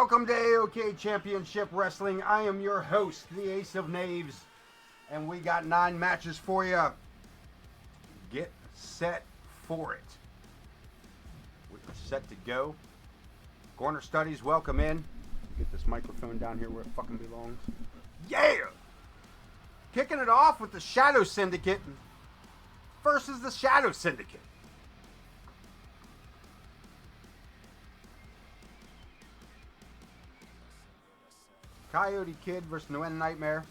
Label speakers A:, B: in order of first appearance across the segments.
A: Welcome to AoK Championship Wrestling. I am your host, the Ace of Knaves, and we got 9 matches for you. Get set for it. We are set to go. Corner Studies, welcome in. Get this microphone down here where it fucking belongs. Yeah! Kicking it off with the Shadow Syndicate versus the Shadow Syndicate. Coyote Kid versus Nguyen Nightmare.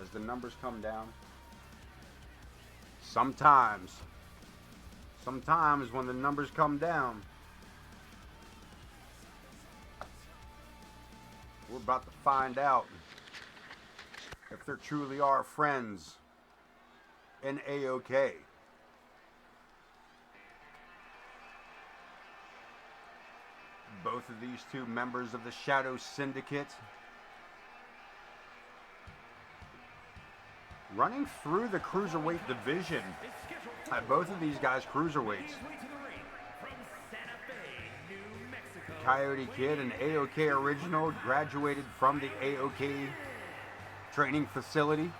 A: As the numbers come down. Sometimes when the numbers come down, we're about to find out if there truly are friends in AoK. Both of these two members of the Shadow Syndicate running through the cruiserweight division. Both of these guys cruiserweights. Coyote Kid, an AoK original, graduated from the AoK training facility,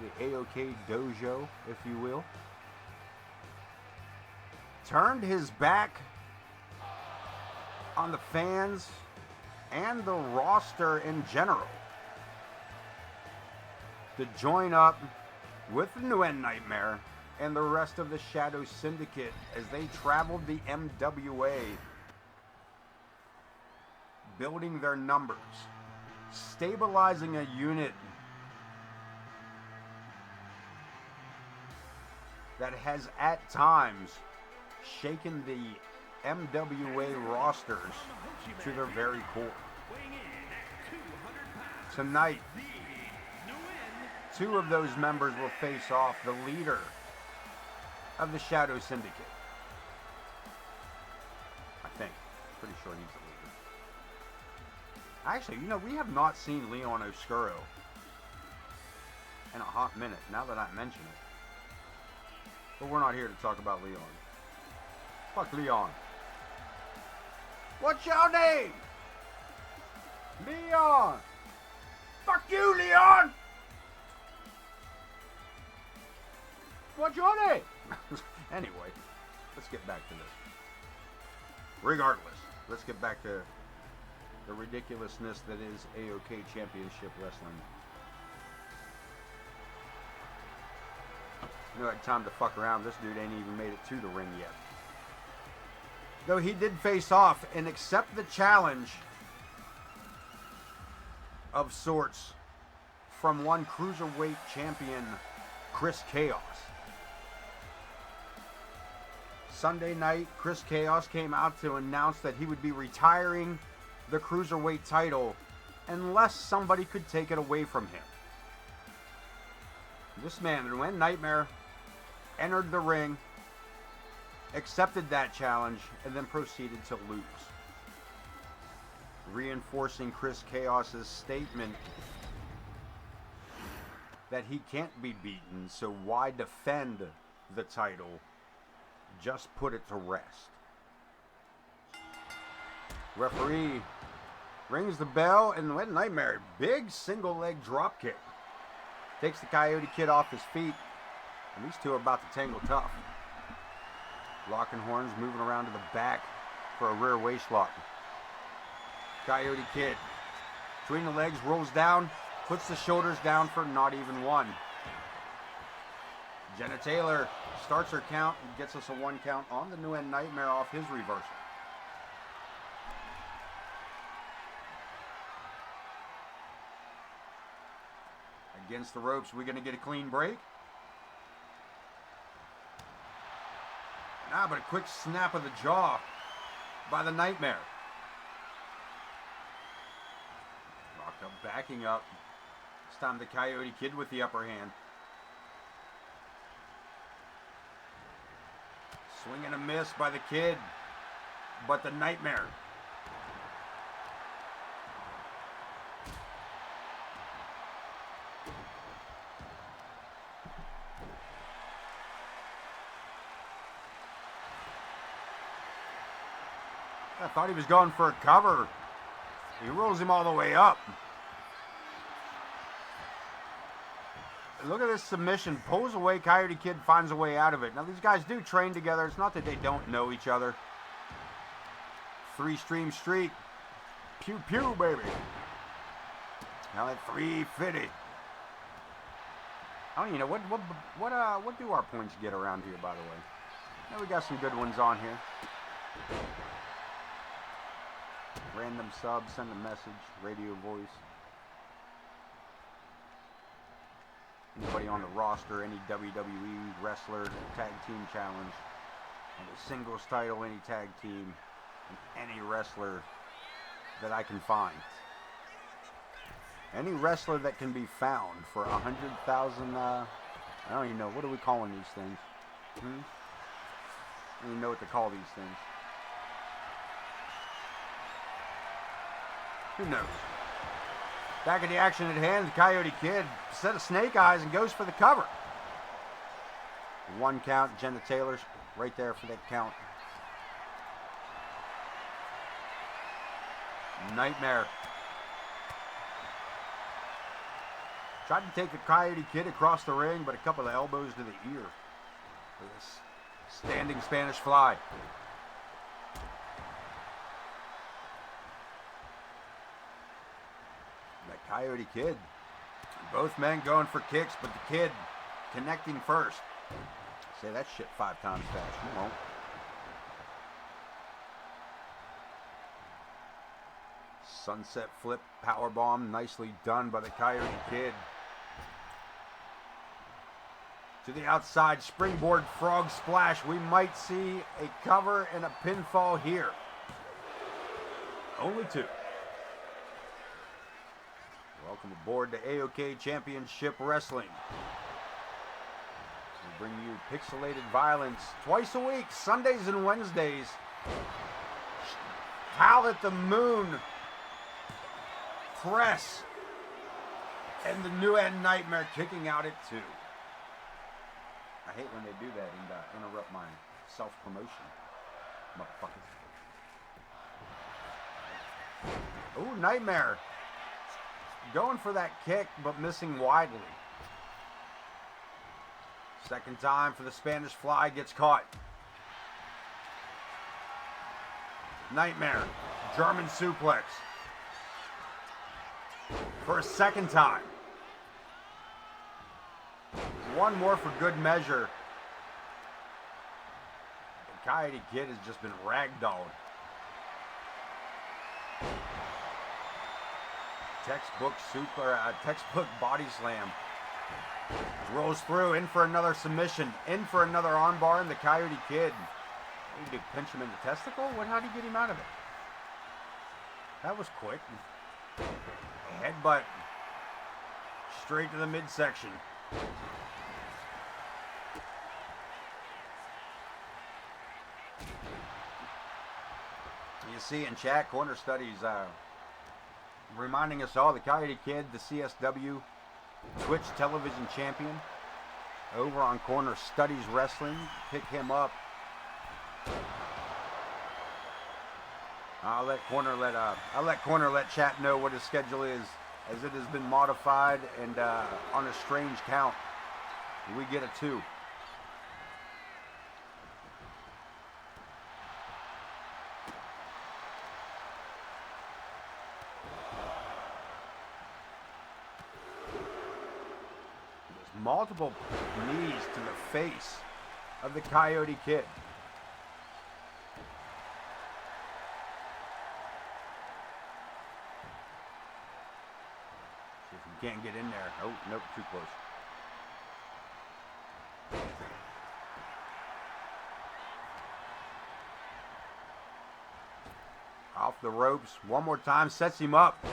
A: the AoK dojo, if you will. Turned his back on the fans and the roster in general to join up with the Nguyen Nightmare and the rest of the Shadow Syndicate as they traveled the MWA, building their numbers, stabilizing a unit that has at times shaken the MWA rosters to their very core. Tonight, 2 of those members will face off. The leader of the Shadow Syndicate, I think. Pretty sure he's the leader. Actually, you know, we have not seen Leon Oscuro in a hot minute, now that I mention it. But we're not here to talk about Leon. Fuck Leon. What's your name? Leon. Fuck you, Leon. What's your name? Anyway, let's get back to this. Regardless, let's get back to the ridiculousness that is AoK Championship Wrestling. You know, had time to fuck around. This dude ain't even made it to the ring yet. Though he did face off and accept the challenge of sorts from one cruiserweight champion, Chris Chaos. Sunday night, Chris Chaos came out to announce that he would be retiring the cruiserweight title unless somebody could take it away from him. This man, Nguyen Nightmare, entered the ring, accepted that challenge, and then proceeded to lose. Reinforcing Chris Chaos's statement that he can't be beaten, so why defend the title? Just put it to rest. Referee rings the bell, and Nguyen Nightmare, big single leg drop kick, takes the Coyote Kid off his feet, and these two are about to tangle tough. Locking horns, moving around to the back for a rear waist lock. Coyote Kid, between the legs, rolls down, puts the shoulders down for not even one. Jenna Taylor starts her count and gets us a 1 count on the Nguyen Nightmare off his reversal. Against the ropes, we're going to get a clean break. But a quick snap of the jaw by the Nightmare. Rocked up, backing up. This time the Coyote Kid with the upper hand. Swing and a miss by the Kid, but the Nightmare. I thought he was going for a cover. He rolls him all the way up. Look at this submission. Pulls away. Coyote Kid finds a way out of it. Now, these guys do train together. It's not that they don't know each other. 3-stream streak. Pew, pew, baby. Now at 350. I don't even know. What do our points get around here, by the way? Now, we got some good ones on here. Random sub, send a message, radio voice. Anybody on the roster, any WWE wrestler, tag team challenge, and a singles title, any tag team, and any wrestler that I can find. Any wrestler that can be found for 100,000, I don't even know, what are we calling these things? I don't even know what to call these things. Who knows? Back at the action at hand, the Coyote Kid set of snake eyes and goes for the cover. 1 count, Jenna Taylor's right there for that count. Nightmare. Tried to take the Coyote Kid across the ring, but a couple of elbows to the ear. For this standing Spanish fly. That Coyote Kid. Both men going for kicks, but the Kid connecting first. Say that shit 5 times fast. You won't. Sunset flip, powerbomb, nicely done by the Coyote Kid. To the outside, springboard frog splash. We might see a cover and a pinfall here. Only 2. Welcome aboard to AoK Championship Wrestling. We bring you pixelated violence twice a week, Sundays and Wednesdays. Howl at the Moon. Press. And the New End Nightmare kicking out at 2. I hate when they do that and interrupt my self-promotion. Motherfucker. Ooh, Nightmare. Going for that kick, but missing widely. Second time for the Spanish Fly, gets caught. Nightmare. German suplex. For a second time. One more for good measure. The Coyote Kid has just been ragdolled. Textbook body slam. Rolls through, in for another submission, in for another armbar, and the Coyote Kid. Did he pinch him in the testicle? How did he get him out of it? That was quick. Headbutt. Straight to the midsection. You see in chat, Corner Studies reminding us all, the Coyote Kid, the CSW Twitch television champion, over on Corner Studies Wrestling. Pick him up. I'll let Corner let chat know what his schedule is, as it has been modified and on a strange count. We get a 2. Multiple knees to the face of the Coyote Kid. See if we can't get in there. Oh, nope, too close. Off the ropes. One more time, sets him up.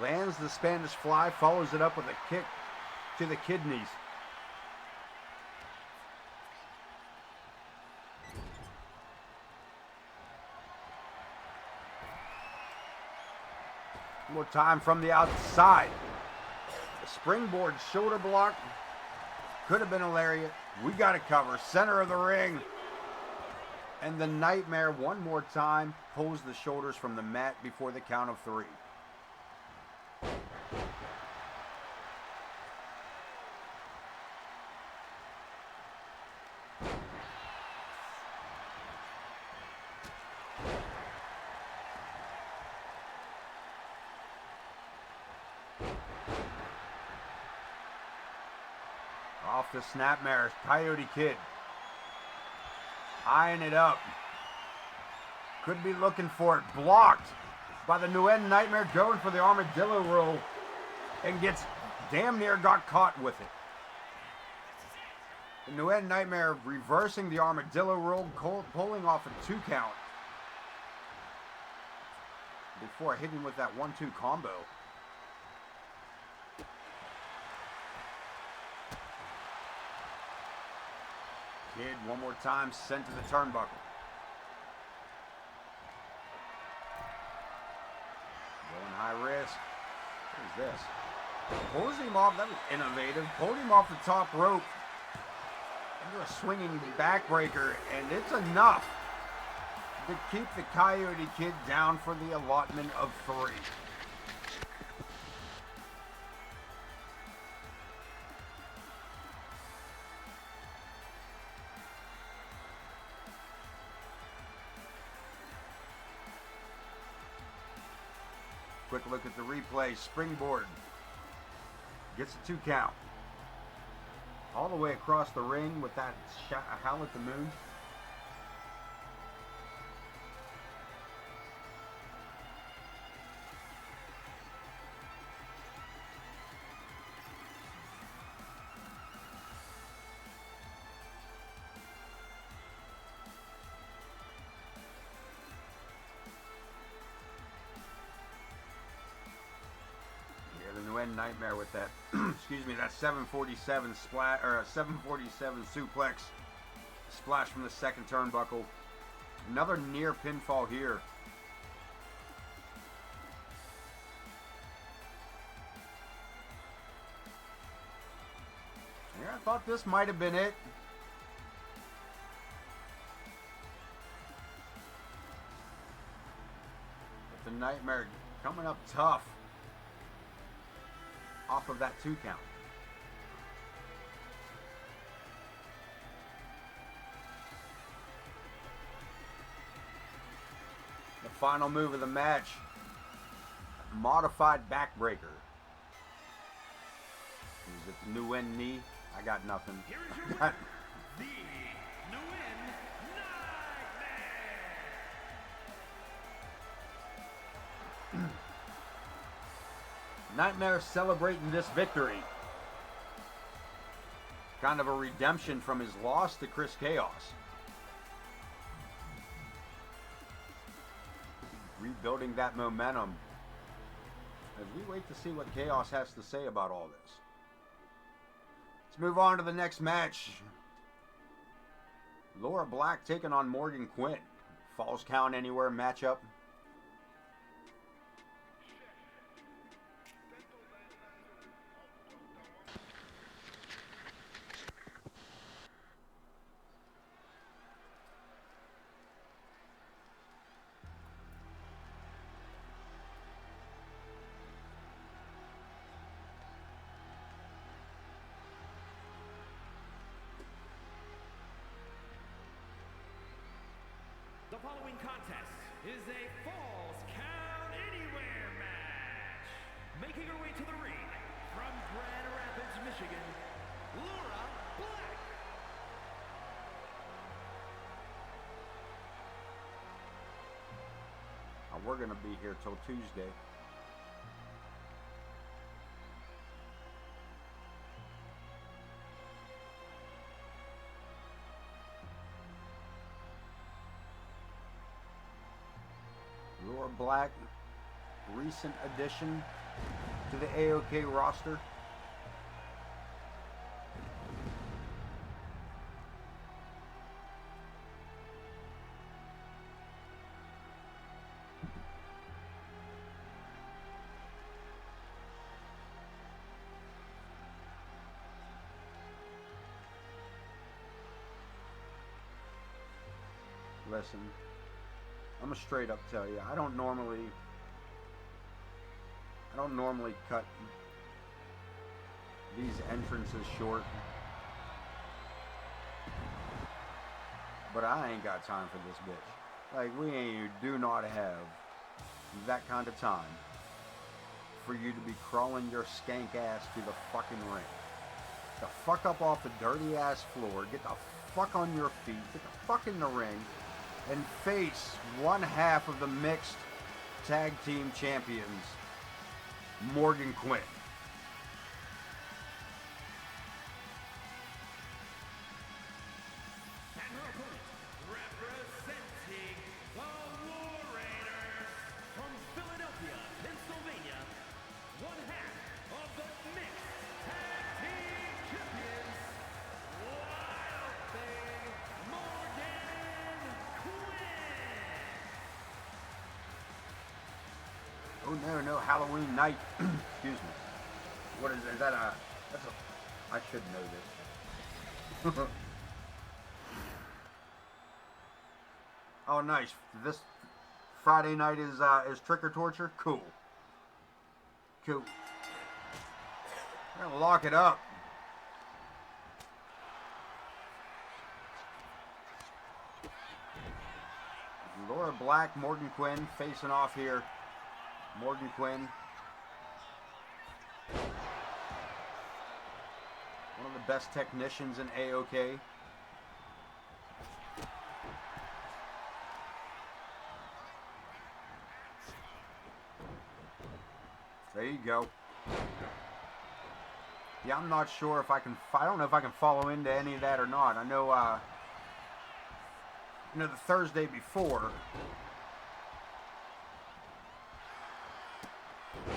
A: Lands the Spanish Fly, follows it up with a kick to the kidneys. One more time from the outside. The springboard shoulder block. Could have been a lariat. We got to cover. Center of the ring. And the Nightmare, one more time, pulls the shoulders from the mat before the count of 3. Off the Snapmare, Coyote Kid. Eyeing it up. Could be looking for it. Blocked by the Nguyen Nightmare, going for the armadillo roll. And gets damn near got caught with it. The Nguyen Nightmare reversing the armadillo roll, pulling off a 2 count. Before hitting with that 1-2 combo. Kid, one more time, sent to the turnbuckle. Going high risk. What is this? Pulls him off. That was innovative. Pulled him off the top rope into a swinging backbreaker, and it's enough to keep the Coyote Kid down for the allotment of 3. Quick look at the replay. Springboard. Gets a 2 count. All the way across the ring with that howl at the moon. Nightmare with that, excuse me, that 747 splash or a 747 suplex splash from the second turnbuckle. Another near pinfall here. Yeah, I thought this might have been it. But the Nightmare coming up tough. Off of that 2 count. The final move of the match. Modified backbreaker. Is it the Nguyen knee? I got nothing.
B: Here is your winner, the Nguyen Nightmare.
A: Nightmare celebrating this victory. Kind of a redemption from his loss to Chris Chaos. Rebuilding that momentum as we wait to see what Chaos has to say about all this. Let's move on to the next match. Laura Black taking on Morgan Quinn. Falls count anywhere matchup.
B: The following contest is a Falls Count Anywhere match. Making her way to the ring from Grand Rapids, Michigan, Laura Black.
A: We're going to be here till Tuesday. Laura Black, recent addition to the AoK roster. listen, I'm gonna straight up tell you, I don't normally cut these entrances short, but I ain't got time for this bitch. Like, do not have that kind of time for you to be crawling your skank ass to the fucking ring. The fuck up off the dirty ass floor, get the fuck on your feet, get the fuck in the ring, and face one half of the mixed tag team champions, Morgan Quinn.
B: And her opponent, representing the War Raiders from Philadelphia, Pennsylvania, one half of the mixed tag team champions, Wild Thing Morgan Quinn.
A: Oh no, Halloween night. Excuse me. What is that? I should know this. Oh, nice. This Friday night is Trick or Torture? Cool. We're gonna lock it up. Laura Black, Morgan Quinn facing off here. Morgan Quinn, one of the best technicians in AoK. There you go. Yeah, I'm not sure if I can. I don't know if I can follow into any of that or not. I know. The Thursday before.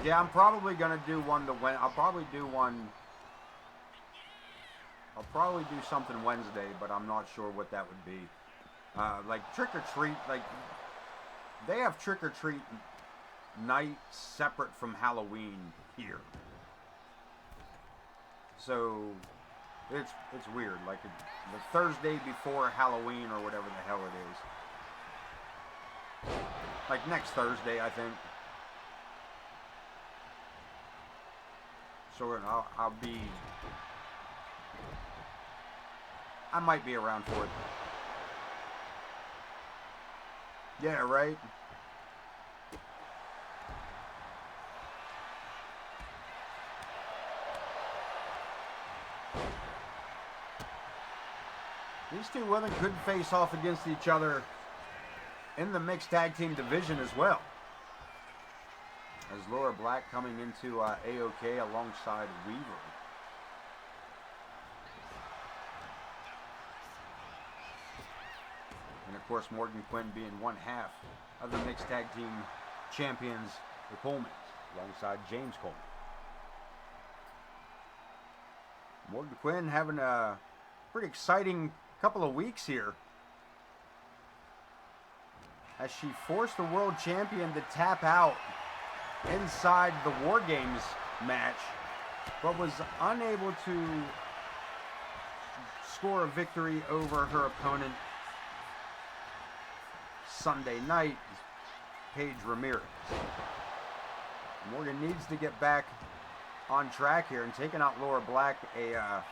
A: Yeah, I'm probably gonna do one to Wednesday. I'll probably do something Wednesday, but I'm not sure what that would be. Like trick or treat, like they have trick or treat night separate from Halloween here, so it's weird. Like the Thursday before Halloween or whatever the hell it is. Like next Thursday, I think. So I might be around for it. Yeah, right? These two women could face off against each other in the mixed tag team division as well. As Laura Black coming into AoK alongside Weaver. And of course Morgan Quinn being one half of the mixed tag team champions, the Coleman, alongside James Coleman. Morgan Quinn having a pretty exciting couple of weeks here, as she forced the world champion to tap out inside the War Games match, but was unable to score a victory over her opponent Sunday night, Paige Ramirez. Morgan needs to get back on track here and taking out Laura Black, a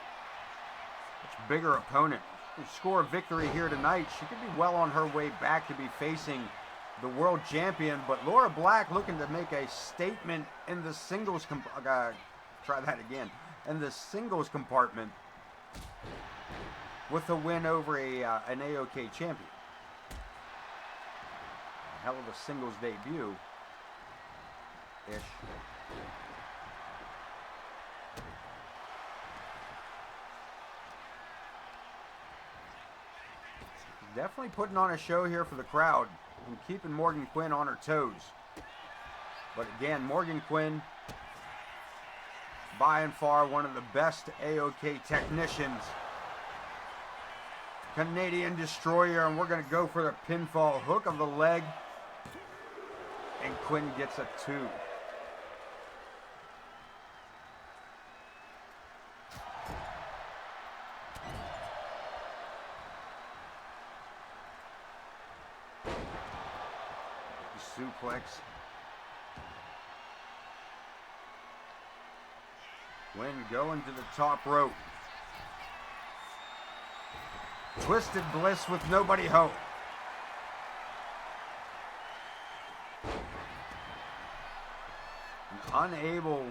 A: much bigger opponent. Score a victory here tonight, she could be well on her way back to be facing the world champion, but Laura Black looking to make a statement in the singles in the singles compartment with a win over an AoK champion. A hell of a singles debut ish. Definitely putting on a show here for the crowd and keeping Morgan Quinn on her toes. But again, Morgan Quinn, by and far one of the best AoK technicians. Canadian Destroyer, and we're going to go for the pinfall hook of the leg. And Quinn gets a 2. suplex. Quinn going to the top rope. Twisted Bliss with nobody home. And unable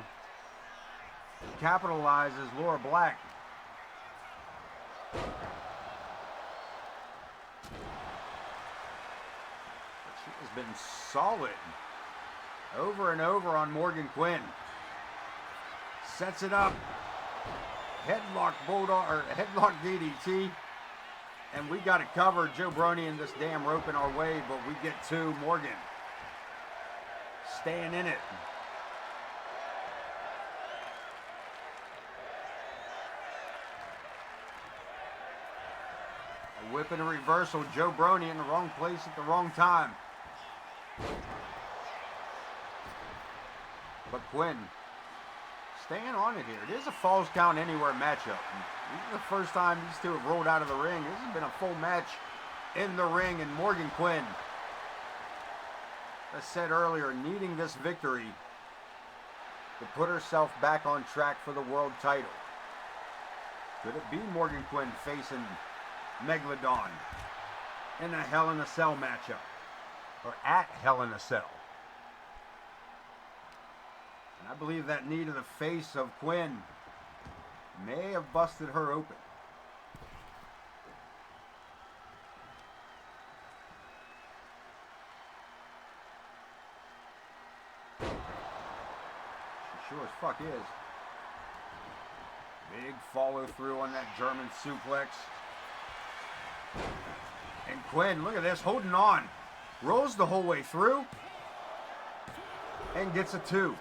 A: to capitalize is Laura Black. But she has been solid over and over on Morgan Quinn. Sets it up. Headlock Bulldog, or headlock DDT. And we got it covered. Joe Brony and this damn rope in our way, but we get to Morgan. Staying in it. A whip and a reversal. Joe Brony in the wrong place at the wrong time. But Quinn staying on it here. It is a Falls Count Anywhere matchup. This is the first time these two have rolled out of the ring. This has been a full match in the ring, and Morgan Quinn, as I said earlier, needing this victory to put herself back on track for the world title. Could it be Morgan Quinn facing Megalodon in a Hell in a Cell matchup? Or at Hell in a Cell? And I believe that knee to the face of Quinn may have busted her open. She sure as fuck is. Big follow through on that German suplex. And Quinn, look at this, holding on. Rolls the whole way through. And gets a 2.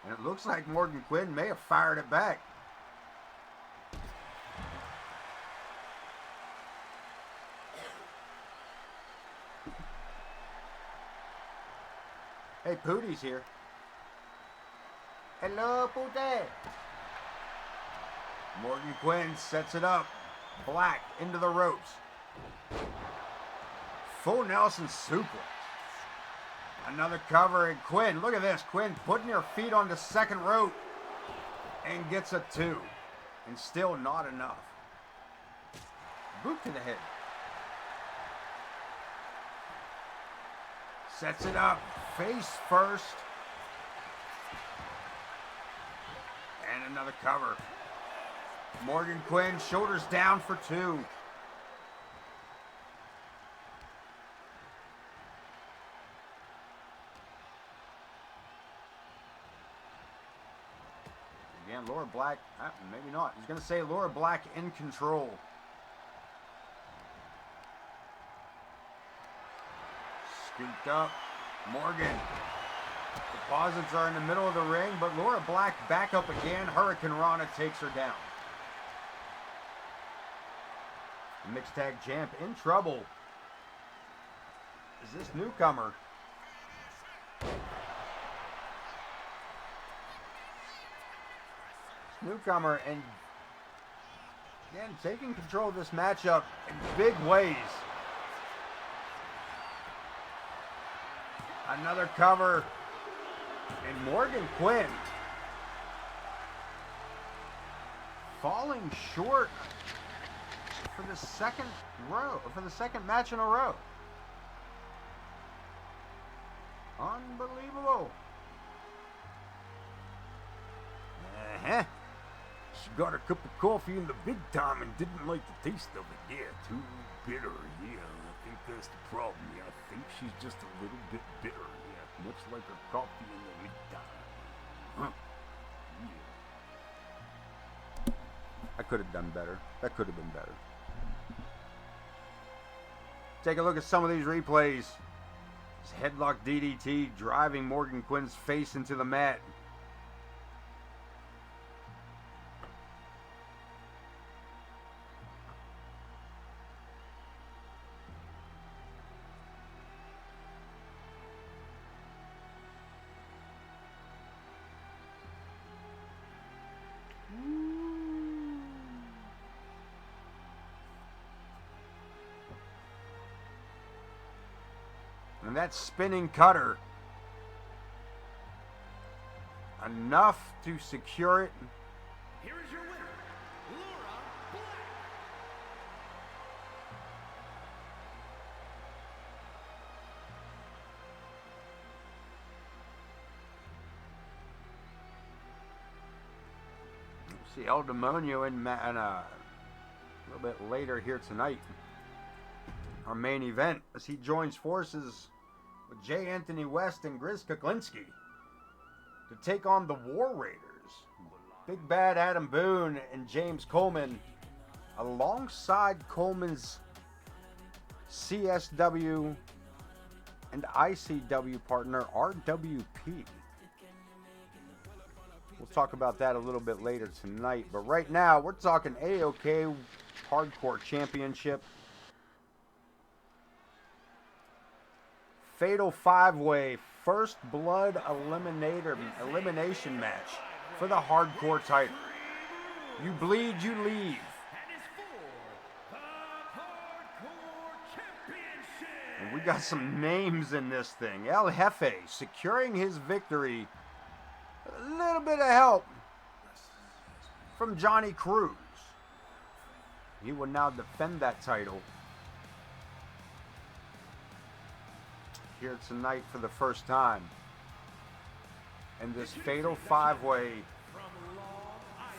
A: And it looks like Morgan Quinn may have fired it back. Hey, Pootie's here. Hello, Pootie. Morgan Quinn sets it up. Black into the ropes. Full Nelson suplex. Another cover, and Quinn, look at this. Quinn putting her feet on the second rope and gets a 2. And still not enough. Boot to the head. Sets it up, face first. And another cover. Morgan Quinn, shoulders down for 2. Again, Laura Black, maybe not. He's going to say Laura Black in control. Scooped up. Morgan. Deposits are in the middle of the ring, but Laura Black back up again. Hurricane Rana takes her down. The mixed tag champ in trouble. Is this newcomer? Newcomer, and again taking control of this matchup in big ways. Another cover, and Morgan Quinn falling short for the second match in a row. Unbelievable. She got a cup of coffee in the big time and didn't like the taste of it. Yeah, too bitter. Yeah, I think that's the problem. Yeah, I think she's just a little bit bitter. Yeah, much like her coffee in the big time. Huh. Yeah. I could have done better. That could have been better. Take a look at some of these replays. This headlock DDT driving Morgan Quinn's face into the mat. And that spinning cutter, enough to secure it.
B: Here is your winner, Laura Black.
A: See El Demonio and a little bit later here tonight. Our main event as he joins forces with J. Anthony West and Grizz Kuklinski to take on the War Raiders. Big Bad Adam Boone and James Coleman alongside Coleman's CSW and ICW partner RWP. We'll talk about that a little bit later tonight. But right now, we're talking AoK Hardcore Championship. Fatal 5-way First Blood elimination match for the Hardcore title. You bleed, you leave.
B: And is for the Hardcore Championship.
A: And we got some names in this thing. El Jefe securing his victory. A little bit of help from Johnny Cruz. He will now defend that title here tonight for the first time. And this fatal 5-way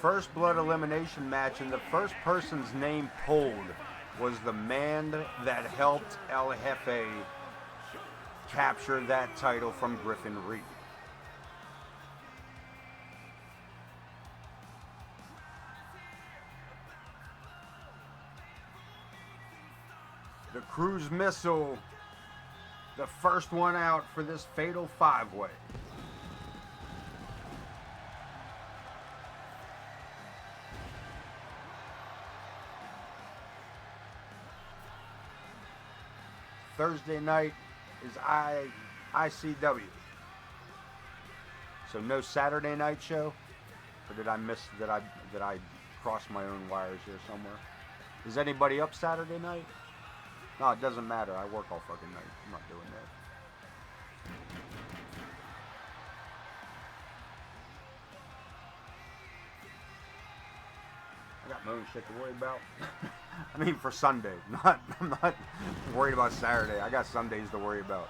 A: First Blood elimination match, and the first person's name pulled was the man that helped El Jefe capture that title from Griffin Reed. The Cruise Missile, the first one out for this fatal 5-way. Thursday night is ICW. So no Saturday night show? Or did I miss, did I cross my own wires here somewhere? Is anybody up Saturday night? No, it doesn't matter. I work all fucking night. I'm not doing that. I got my own shit to worry about. I mean, for Sunday. I'm not worried about Saturday. I got Sundays to worry about.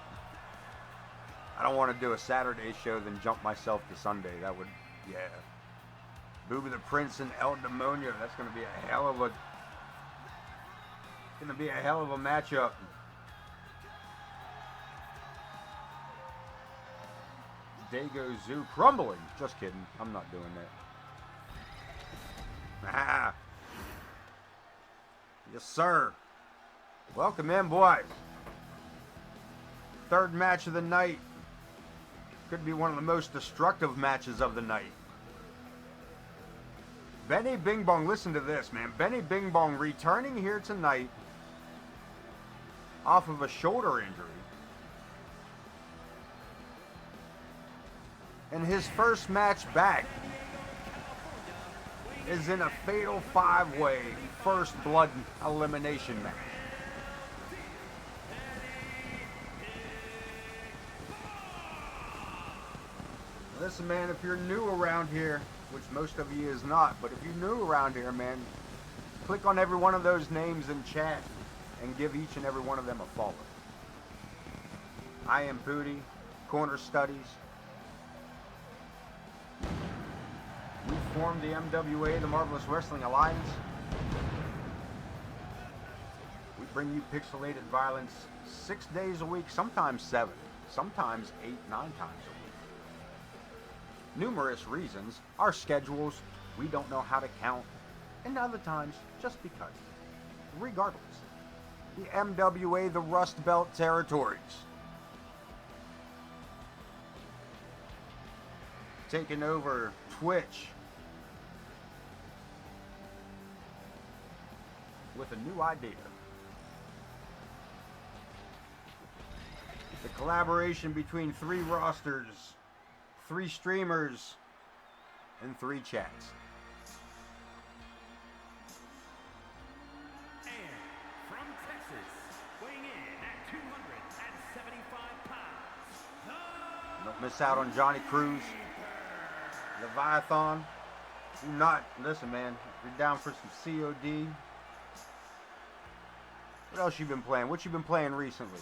A: I don't want to do a Saturday show then jump myself to Sunday. That would, yeah. Booby the Prince and El Demonio. That's going to be a hell of a... It's going to be a hell of a matchup. Dago Zoo crumbling. Just kidding. I'm not doing that. Ah. Yes, sir. Welcome in, boys. Third match of the night. Could be one of the most destructive matches of the night. Benny Bing Bong, listen to this, man. Benny Bing Bong returning here tonight off of a shoulder injury. And his first match back is in a fatal 5-way First Blood elimination match. Listen, man, if you're new around here, which most of you is not, but if you're new around here, man, click on every one of those names in chat and give each and every one of them a follow. I am Booty, Corner Studies. We formed the MWA, the Marvelous Wrestling Alliance. We bring you pixelated violence 6 days a week, sometimes 7, sometimes 8, 9 times a week. Numerous reasons, our schedules, we don't know how to count, and other times, just because. Regardless, the MWA, the Rust Belt territories. Taking over Twitch with a new idea. The collaboration between 3 rosters, 3 streamers, and 3 chats.
B: And from Texas, weighing in at 275
A: Don't miss out on Johnny Cruz, Leviathan. Do not, listen man, if you're down for some COD. What else you been playing? What you been playing recently?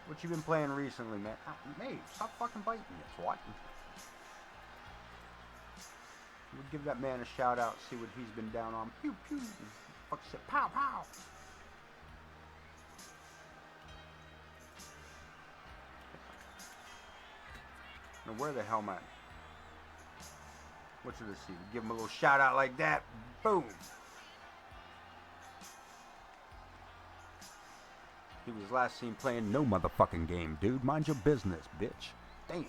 A: What you been playing recently, man? Mate, stop fucking biting me, twat. We'll give that man a shout out, see what he's been down on. Pew pew. Fuck shit. Pow pow. Now where the hell am I? What should I see? Give him a little shout out like that. Boom. He was last seen playing no motherfucking game, dude. Mind your business, bitch. Damn.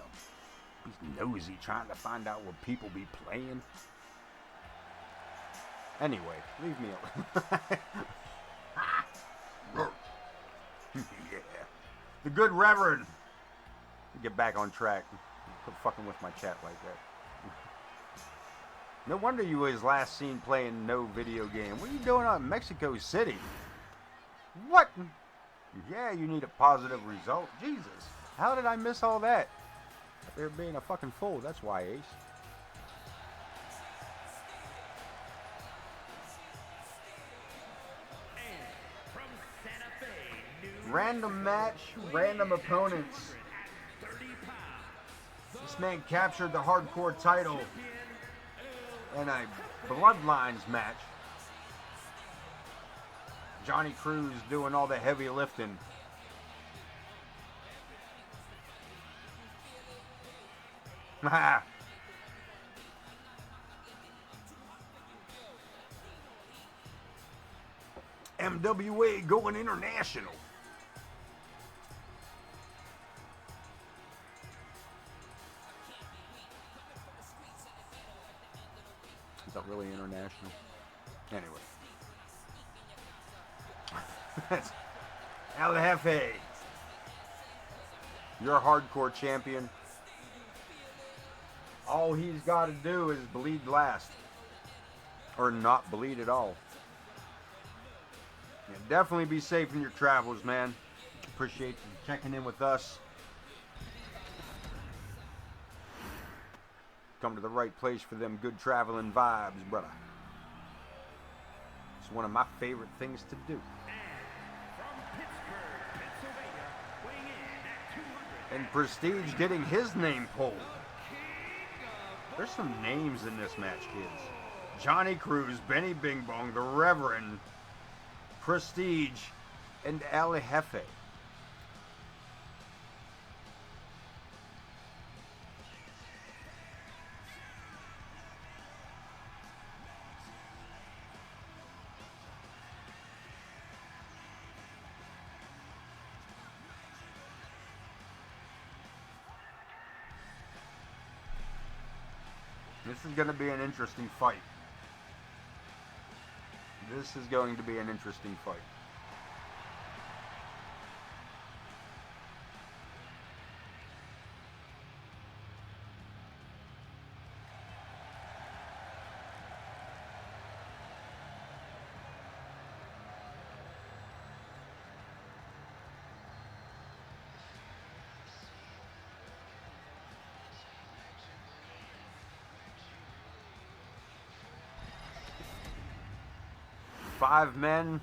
A: He's nosy trying to find out what people be playing. Anyway, leave me alone. Yeah. The good Reverend. Get back on track. Quit fucking with my chat like that. No wonder you was last seen playing no video game. What are you doing out in Mexico City? What? Yeah, you need a positive result. Jesus. How did I miss all that? They're being a fucking fool. That's why, Ace. Random match, random opponents. This man captured the hardcore title in a Bloodlines match. Johnny Cruz doing all the heavy lifting. MWA going international. Is that really international? Anyway. That's El Jefe. You're a hardcore champion. All he's got to do is bleed last. Or not bleed at all. Yeah, definitely be safe in your travels, man. Appreciate you checking in with us. Come to the right place for them good traveling vibes, brother. It's one of my favorite things to do. And Prestige getting his name pulled. There's some names in this match, kids. Johnny Cruz, Benny Bing Bong, the Reverend, Prestige, and El Jefe. This is going to be an interesting fight. This is going to be an interesting fight. Five men.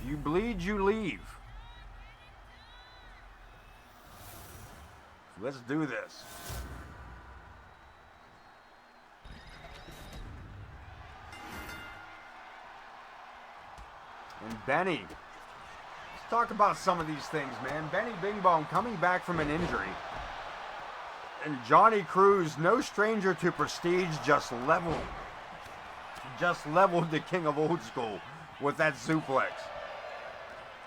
A: You bleed, you leave. Let's do this. And Benny. Let's talk about some of these things, man. Benny Bing Bong coming back from an injury. And Johnny Cruz, no stranger to prestige, just leveled the king of old school with that suplex.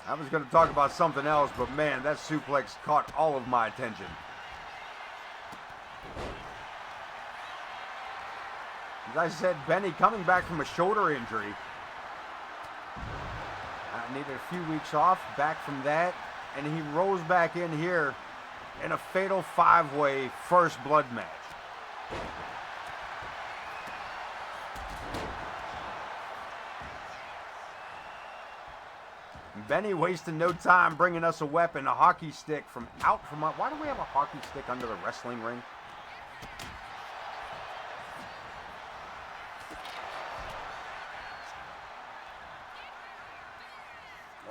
A: I was going to talk about something else, but man, that suplex caught all of my attention. As I said, Benny coming back from a shoulder injury. Needed a few weeks off, back from that, and he rolls back in here in a fatal five-way first blood match. Benny wasting no time bringing us a weapon, a hockey stick from out from up. Why do we have a hockey stick under the wrestling ring?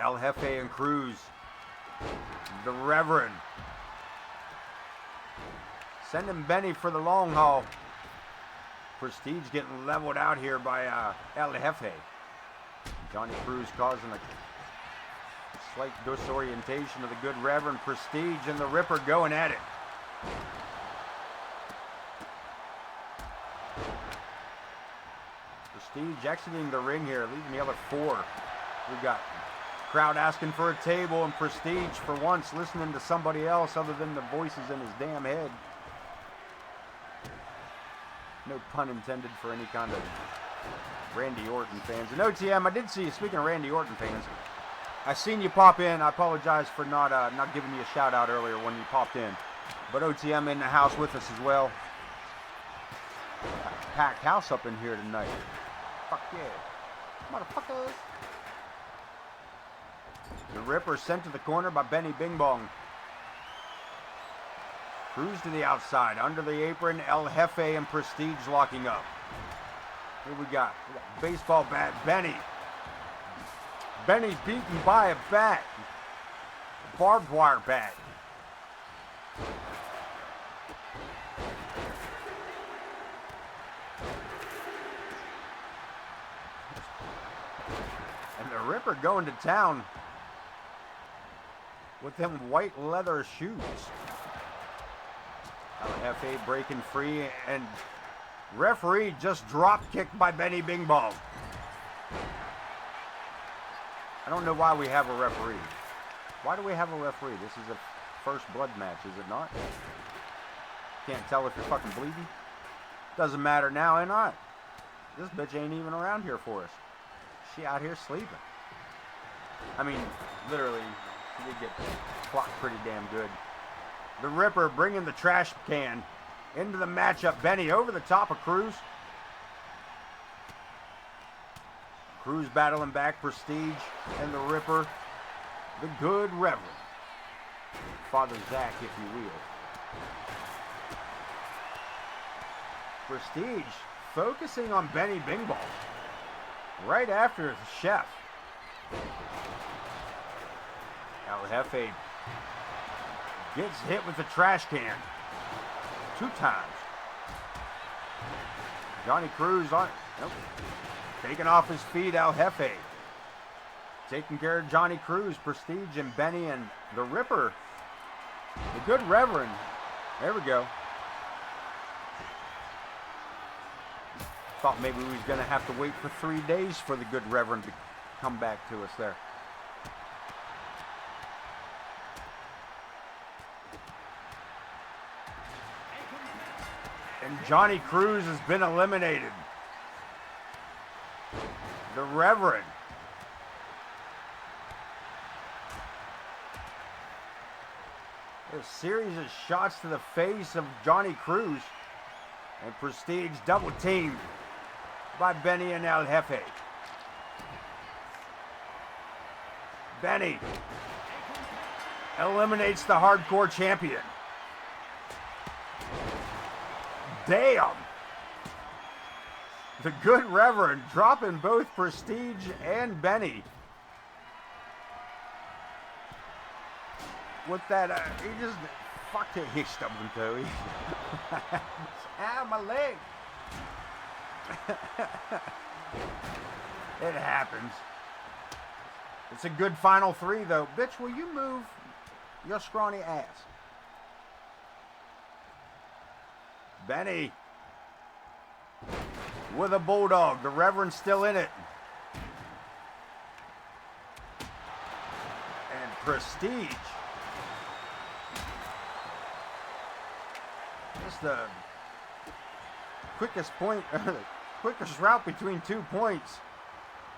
A: El Jefe and Cruz. The Reverend. Sending Benny for the long haul. Prestige getting leveled out here by El Jefe. Johnny Cruz causing a slight disorientation of the good Reverend. Prestige and the Ripper going at it. Prestige exiting the ring here, leaving the other four. We got crowd asking for a table, and Prestige for once listening to somebody else other than the voices in his damn head. No pun intended for any kind of Randy Orton fans. And OTM, I did see you, speaking of Randy Orton fans, I seen you pop in. I apologize for not giving you a shout out earlier when you popped in. But OTM in the house with us as well. Got a packed house up in here tonight. Fuck yeah. Motherfuckers. The Ripper sent to the corner by Benny Bing Bong. Cruz to the outside. Under the apron, El Jefe and Prestige locking up. Here we got baseball bat, Benny. Benny's beaten by a bat. Barbed wire bat. And the Ripper going to town with them white leather shoes. El Jefe breaking free, and referee just drop kicked by Benny Bing Bong. I don't know why we have a referee. Why do we have a referee? This is a first blood match, is it not? Can't tell if you're fucking bleeding. Doesn't matter now, ain't it? This bitch ain't even around here for us. She out here sleeping. I mean, literally, she did get clocked pretty damn good. The Ripper bringing the trash can into the matchup. Benny over the top of Cruz. Cruz battling back Prestige and the Ripper. The good Reverend. Father Zach, if you will. Prestige focusing on Benny Bing Bong. Right after the chef. El Jefe gets hit with the trash can 2 times. Johnny Cruz on, nope, taking off his feet. El Jefe taking care of Johnny Cruz, Prestige, and Benny, and the Ripper, the good Reverend. There we go. Thought maybe we was going to have to wait for 3 days for the good Reverend to come back to us there. And Johnny Cruz has been eliminated. The Reverend. A series of shots to the face of Johnny Cruz. And Prestige double teamed by Benny and El Jefe. Benny eliminates the hardcore champion. Damn! The good Reverend dropping both Prestige and Benny. With that, he just fucked it. He stubbed him toe. Ow, my leg. It happens. It's a good final 3, though. Bitch, will you move your scrawny ass? Benny with a bulldog. The Reverend's still in it. And Prestige. Just the quickest point, quickest route between 2 points.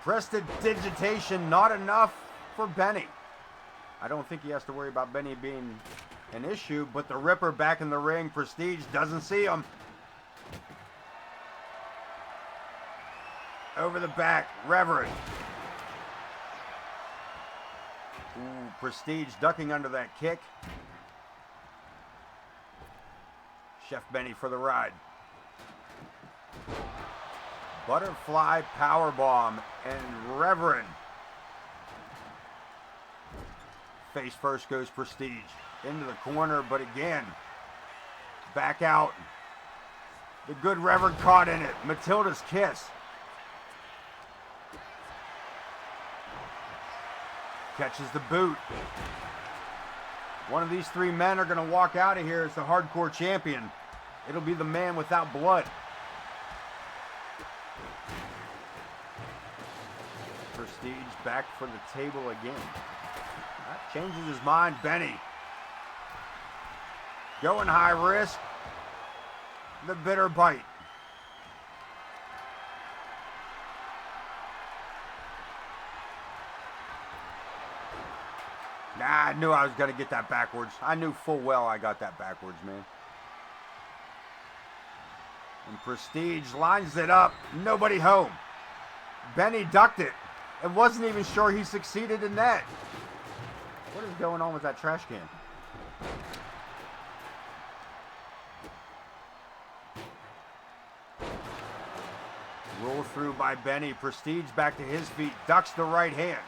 A: Prestidigitation, not enough for Benny. I don't think he has to worry about Benny being an issue, but the Ripper back in the ring. Prestige doesn't see him. Over the back, Reverend. Prestige ducking under that kick. Chef Benny for the ride. Butterfly powerbomb and Reverend. Face first goes Prestige. Into the corner, but again, back out. The good Reverend caught in it. Matilda's kiss. Catches the boot. One of these three men are going to walk out of here as the hardcore champion. It'll be the man without blood. Prestige back for the table again. That changes his mind. Benny going high risk. The bitter bite. Nah, I knew I was going to get that backwards. I knew full well I got that backwards, man. And Prestige lines it up. Nobody home. Benny ducked it and wasn't even sure he succeeded in that. What is going on with that trash can? Roll through by Benny. Prestige back to his feet. Ducks the right hand.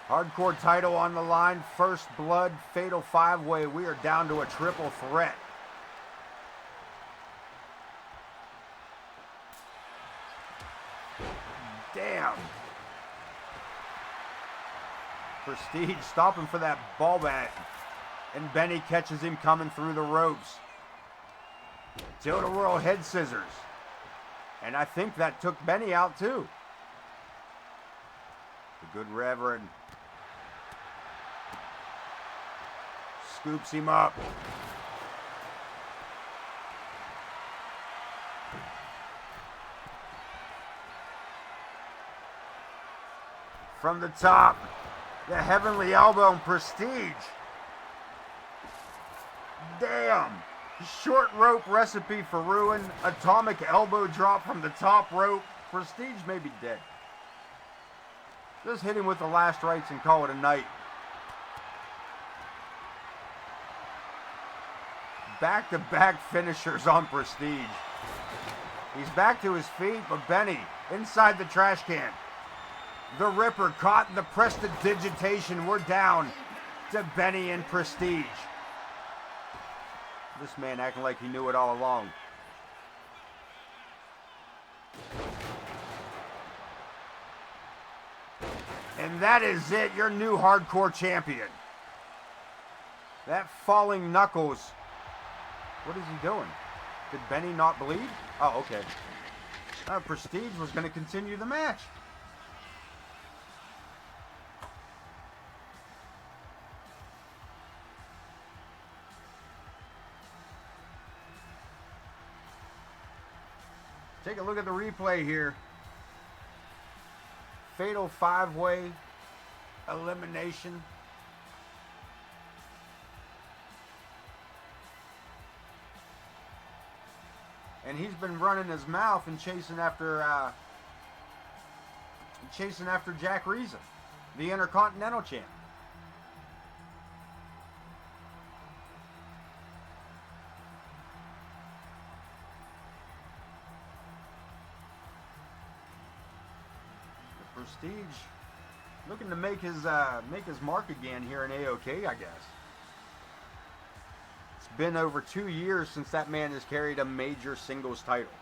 A: Hardcore title on the line. First blood. Fatal 5-way. We are down to a triple threat. Damn. Prestige stopping for that ball bat. And Benny catches him coming through the ropes. Tilt-a-whirl head scissors. And I think that took Benny out too. The good Reverend scoops him up. From the top, the heavenly elbow and Prestige. Damn. Short rope recipe for ruin. Atomic elbow drop from the top rope. Prestige may be dead. Just hit him with the last rites and call it a night. Back-to-back finishers on Prestige. He's back to his feet, but Benny inside the trash can. The Ripper caught in the prestidigitation. We're down to Benny and Prestige. This man acting like he knew it all along. And that is it, your new hardcore champion. That falling knuckles. What is he doing? Did Benny not bleed? Oh, okay. Prestige was going to continue the match. Take a look at the replay here. Fatal 5-way elimination. And he's been running his mouth and chasing after Jack Reason, the Intercontinental Champ. Prestige looking to make his mark again here in AoK, I guess. It's been over 2 years since that man has carried a major singles title.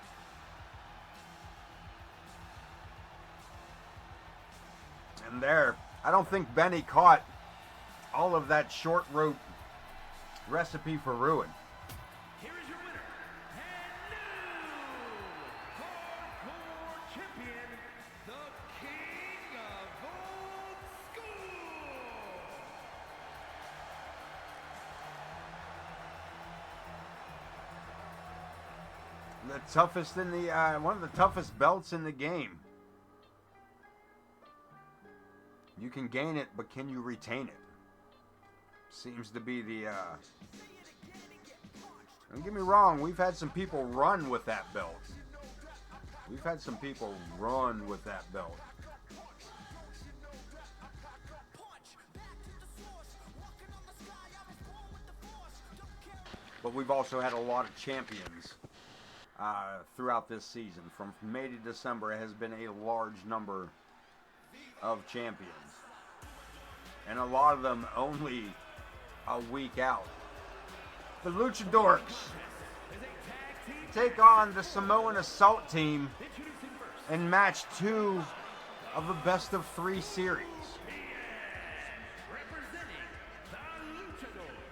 A: And there, I don't think Benny caught all of that short rope recipe for ruin.
B: Here is your winner, and new hardcore champion, the King of Old School.
A: The toughest in the one of the toughest belts in the game. You can gain it, but can you retain it? Seems to be the don't get me wrong, we've had some people run with that belt. We've had some people run with that belt. but we've also had a lot of champions throughout this season. From May to December, it has been a large number of champions, and a lot of them only a week out. The Luchadorks take on the Samoan Assault Team in match 2 of the best of 3 series.
B: Representing the Luchadors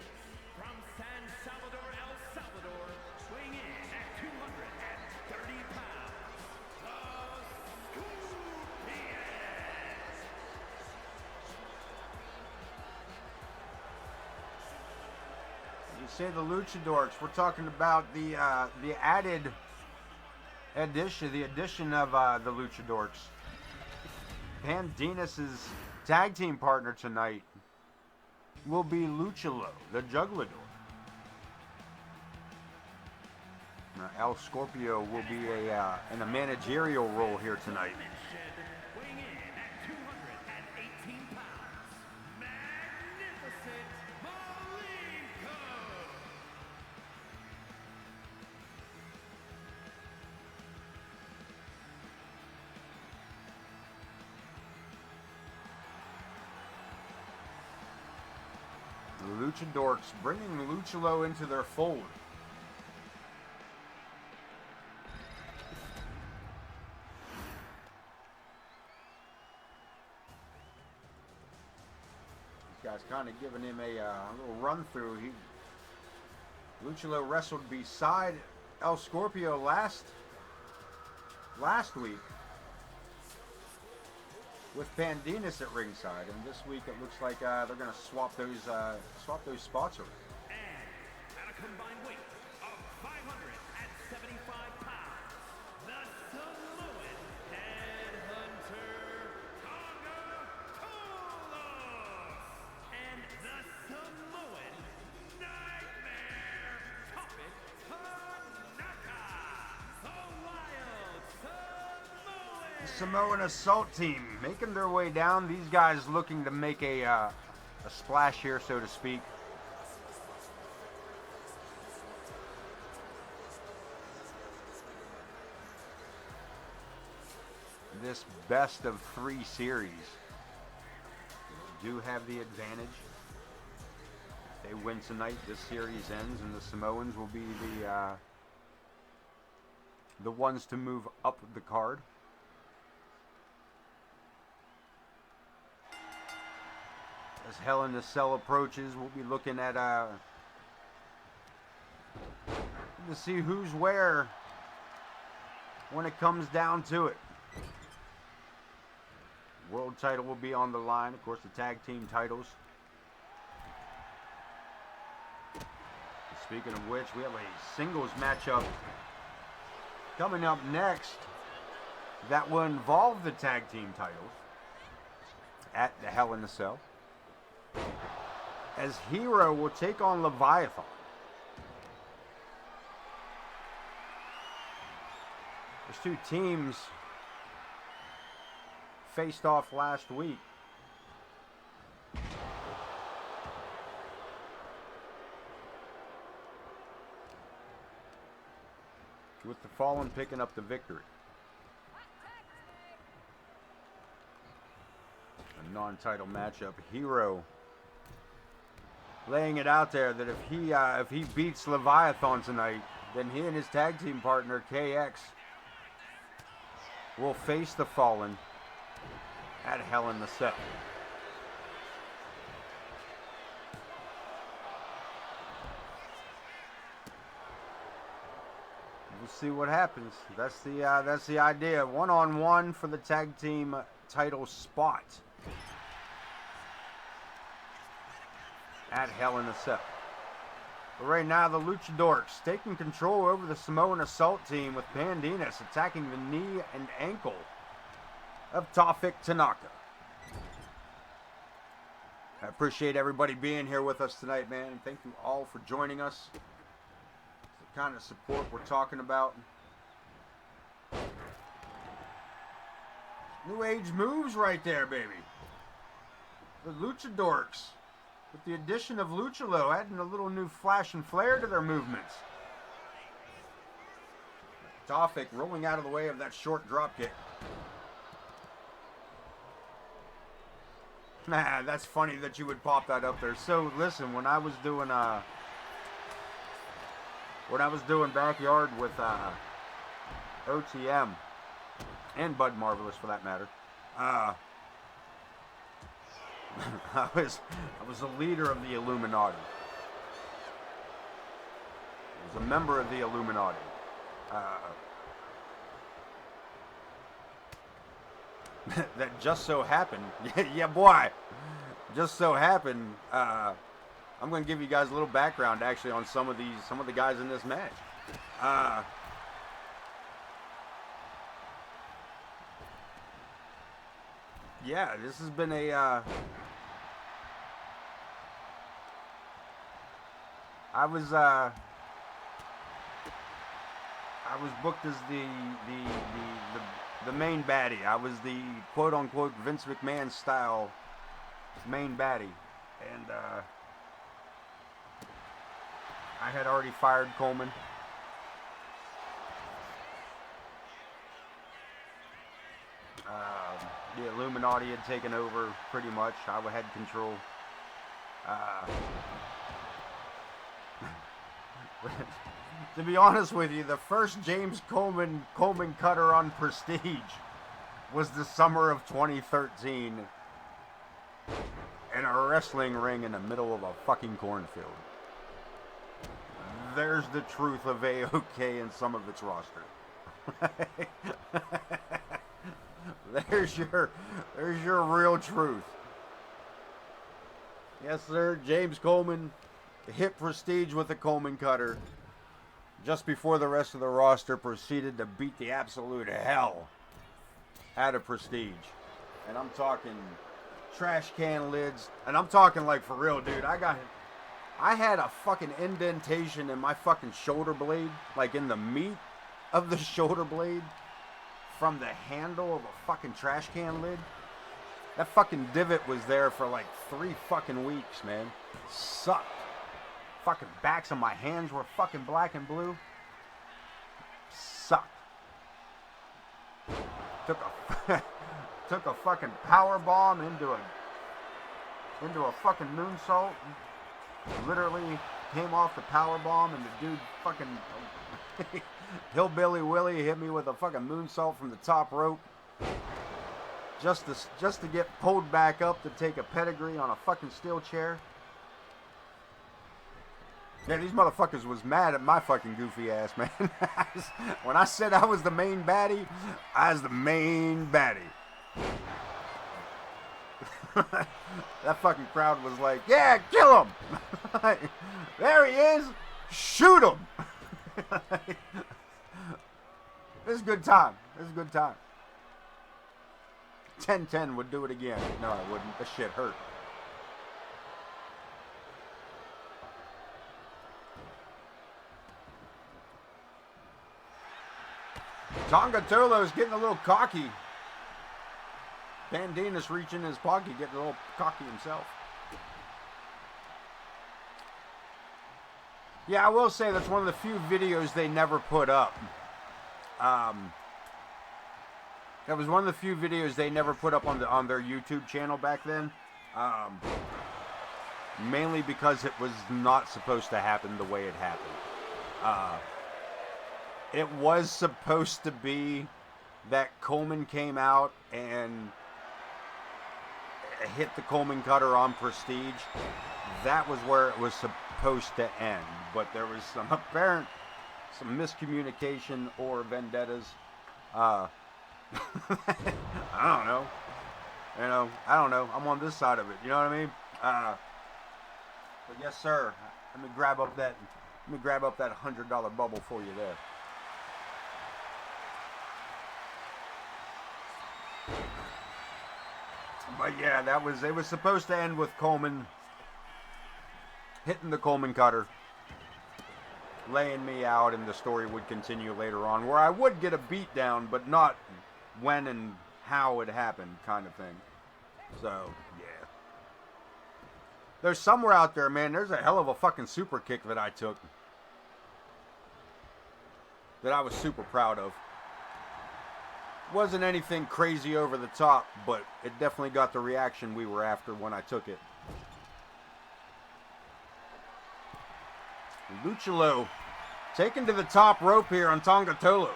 B: from San Salvador, El Salvador, weighing in at 230 pounds, the Scorpions.
A: You say the Luchadorks, we're talking about the added addition, the addition of the Luchadorks. Pandinus' tag team partner tonight will be Luchalo, the Jugglador. El Scorpio will be in a managerial role here tonight.
B: Weighing in at 218 pounds, Magnificent Malenko.
A: The Luchadorks bringing Luchalo into their fold. These guys kind of giving him a little run through. Luchalo wrestled beside El Scorpio last week with Pandinus at ringside, and this week it looks like they're going to swap those spots around.
B: And at a combined weight of 575 pounds, the Samoan Headhunter, Tonga Tolos, and the Samoan Nightmare, Topic Tanaka, the Wild Samoan.
A: The Samoan Assault Team making their way down. These guys looking to make a splash here, so to speak. This best of 3 series do have the advantage. If they win tonight, this series ends, and the Samoans will be the ones to move up the card. As Hell in a Cell approaches, we'll be looking at to see who's where when it comes down to it. World title will be on the line, of course, the tag team titles. Speaking of which, we have a singles matchup coming up next that will involve the tag team titles at the Hell in a Cell, as Hero will take on Leviathan. There's 2 teams faced off last week. With the Fallen picking up the victory. A non-title matchup. Hero laying it out there that if he beats Leviathan tonight, then he and his tag team partner KX will face the Fallen at Hell in the Cell. We'll see what happens. That's the idea. 1-on-1 for the tag team title spot at Hell in a Cell. But right now, the Luchadorks taking control over the Samoan Assault Team, with Pandinus attacking the knee and ankle of Tofik Tanaka. I appreciate everybody being here with us tonight, man, and thank you all for joining us. It's the kind of support we're talking about. New Age moves right there, baby. The Luchadorks with the addition of Luchalo, adding a little new flash and flare to their movements. Tofik rolling out of the way of that short drop kick. Nah, that's funny that you would pop that up there. So listen, when I was doing backyard with OTM and Bud Marvelous for that matter, I was a leader of the Illuminati. I was a member of the Illuminati. That just so happened, yeah boy, just so happened, I'm going to give you guys a little background actually on some of the guys in this match. Yeah, this has been a, I was booked as the main baddie. I was the quote-unquote Vince McMahon style main baddie. And I had already fired Coleman. The Illuminati had taken over pretty much. I had control. To be honest with you, the first James Coleman cutter on Prestige was the summer of 2013 in a wrestling ring in the middle of a fucking cornfield. There's the truth of AoK and some of its roster. There's your real truth. Yes, sir. James Coleman hit Prestige with a Coleman cutter just before the rest of the roster proceeded to beat the absolute hell out of Prestige. And I'm talking trash can lids. And I'm talking like for real, dude. I had a fucking indentation in my fucking shoulder blade, like in the meat of the shoulder blade, from the handle of a fucking trash can lid. That fucking divot was there for like 3 fucking weeks, man. Sucked. Fucking backs of my hands were fucking black and blue. Sucked. Took a fucking power bomb into a fucking moonsault. Literally came off the power bomb and the dude fucking Hillbilly Willie hit me with a fucking moonsault from the top rope. Just to get pulled back up to take a pedigree on a fucking steel chair. Yeah, these motherfuckers was mad at my fucking goofy ass, man. When I said I was the main baddie, I was the main baddie. That fucking crowd was like, yeah, kill him! There he is! Shoot him! This is a good time. This is a good time. 10-10 would do it again. No, I wouldn't. This shit hurt. Tonga Tolo's getting a little cocky. Bandinas reaching his pocket, getting a little cocky himself. Yeah, I will say that's one of the few videos they never put up. That was one of the few videos they never put up on their YouTube channel back then. Mainly because it was not supposed to happen the way it happened. It was supposed to be that Coleman came out and hit the Coleman cutter on Prestige. That was where it was supposed to end. But there was some miscommunication or vendettas. I don't know. I don't know. I'm on this side of it. You know what I mean? But yes, sir. Let me grab up that $100 bubble for you there. But yeah, it was supposed to end with Coleman hitting the Coleman cutter, laying me out, and the story would continue later on, where I would get a beat down, but not when and how it happened, kind of thing. So, yeah. There's somewhere out there, man, there's a hell of a fucking super kick that I took. That I was super proud of. Wasn't anything crazy over the top, but it definitely got the reaction we were after when I took it. Luchalo taken to the top rope here on Tonga Tolos.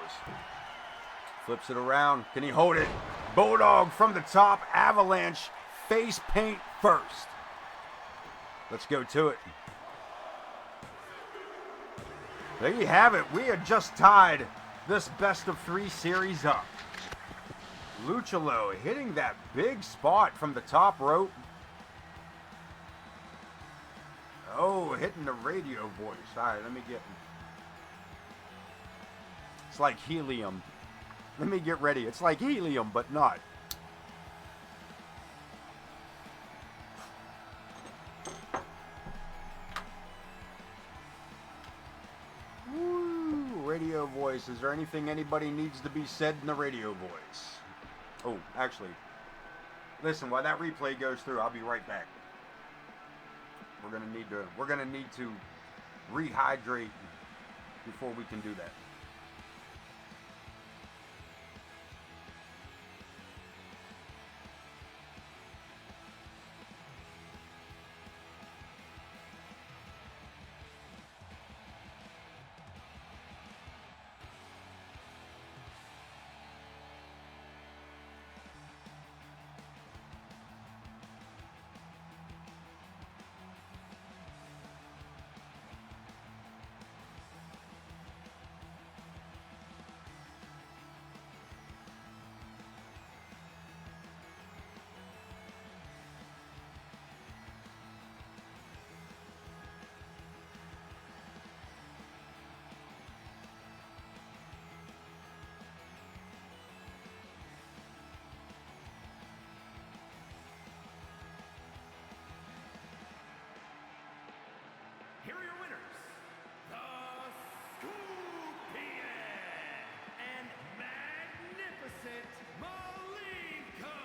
A: Flips it around. Can he hold it? Bulldog from the top. Avalanche. Face paint first. Let's go to it. There you have it. We had just tied this best of 3 series up. Luchalo hitting that big spot from the top rope. Oh, hitting the radio voice. All right, let me get... It's like helium. Let me get ready. It's like helium, but not. Woo, radio voice. Is there anything anybody needs to be said in the radio voice? Oh, actually, listen, while that replay goes through, I'll be right back. We're gonna need to rehydrate before we can do that.
B: Here are your winners, the Scorpion and Magnificent Malenko.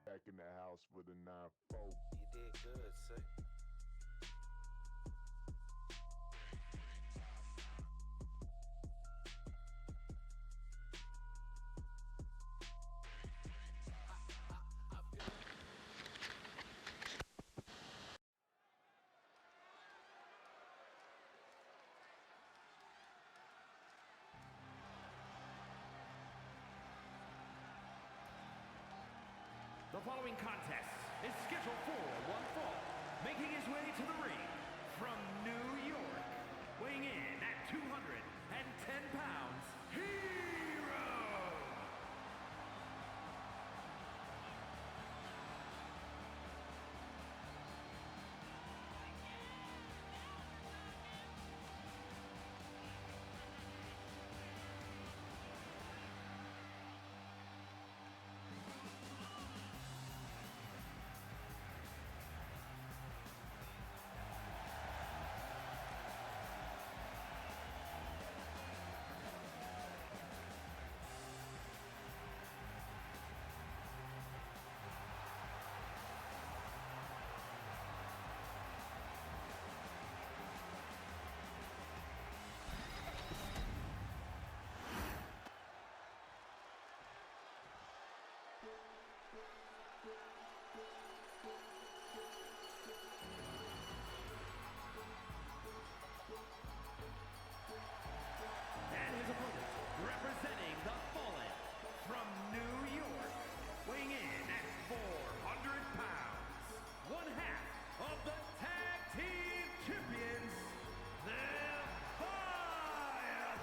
C: Back in the house with a 9-4.
D: You did good, sir.
B: The following contest is scheduled for one fall, making his way to the ring from New York, weighing in at 210 pounds, Hero! And his opponent, representing the Fallen from New York, weighing in at 400 pounds, one half of the Tag Team Champions, the Fire.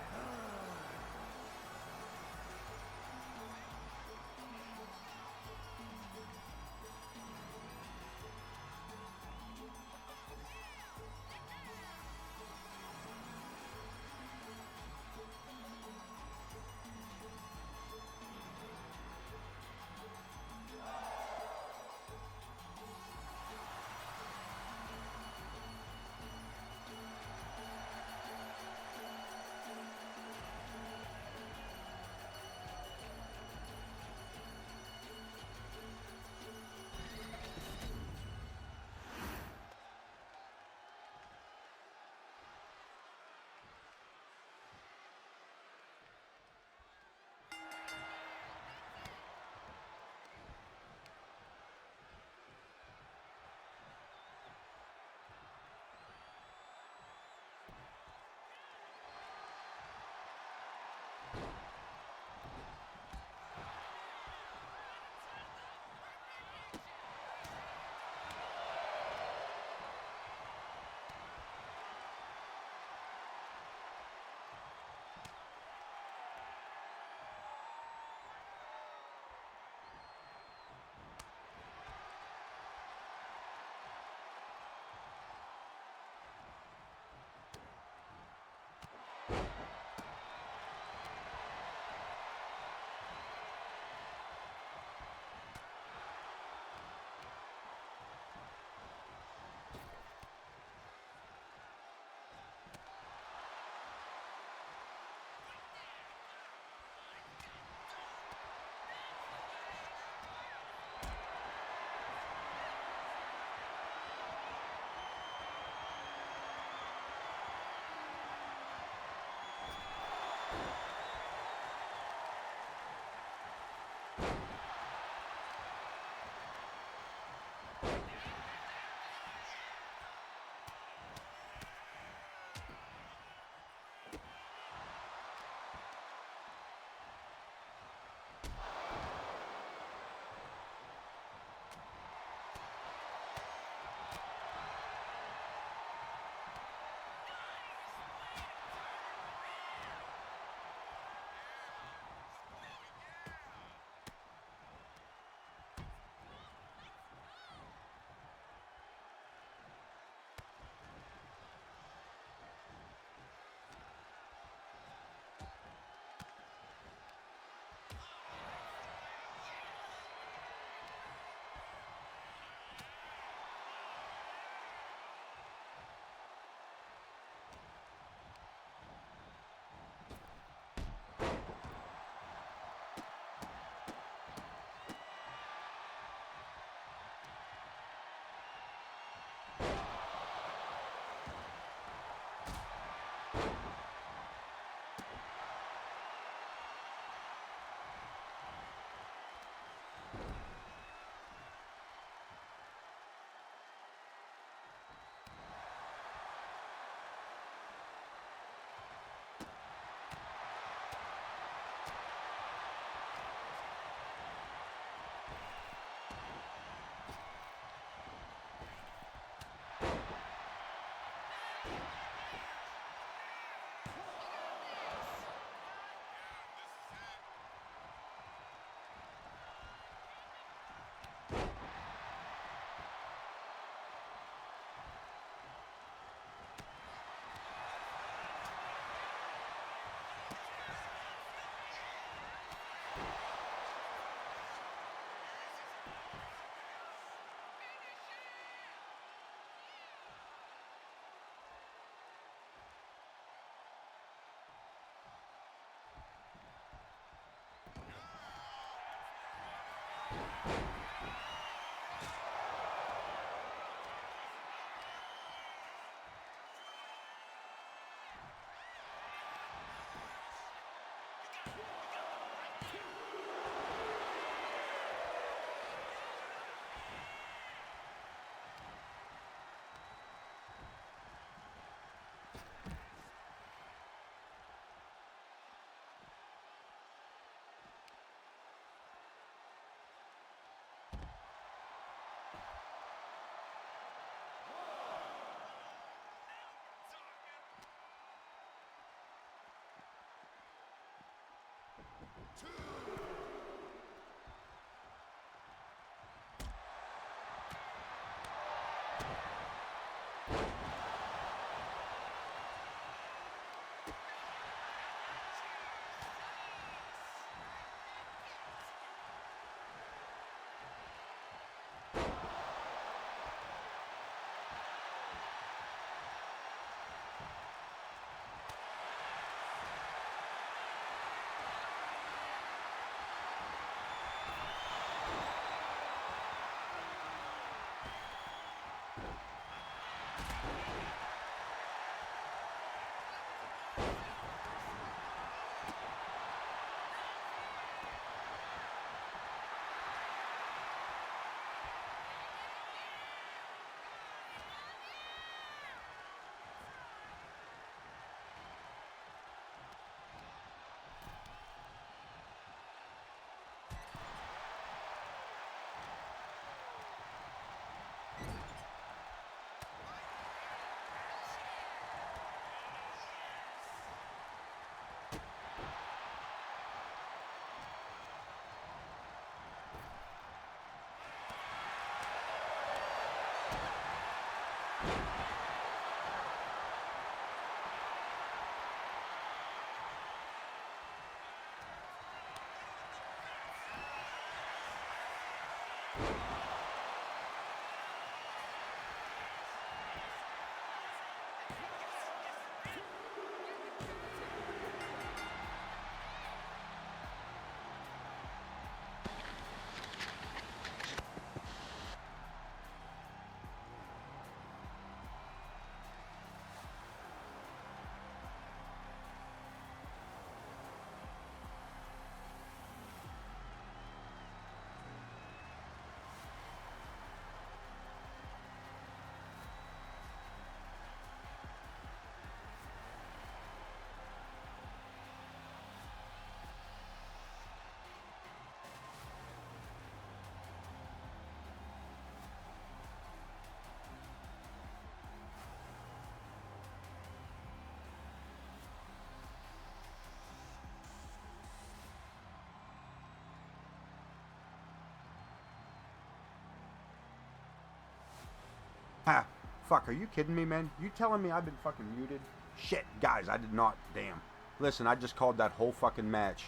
A: Ha! Fuck, are you kidding me, man? You telling me I've been fucking muted? Shit, guys, I did not. Damn. Listen, I just called that whole fucking match.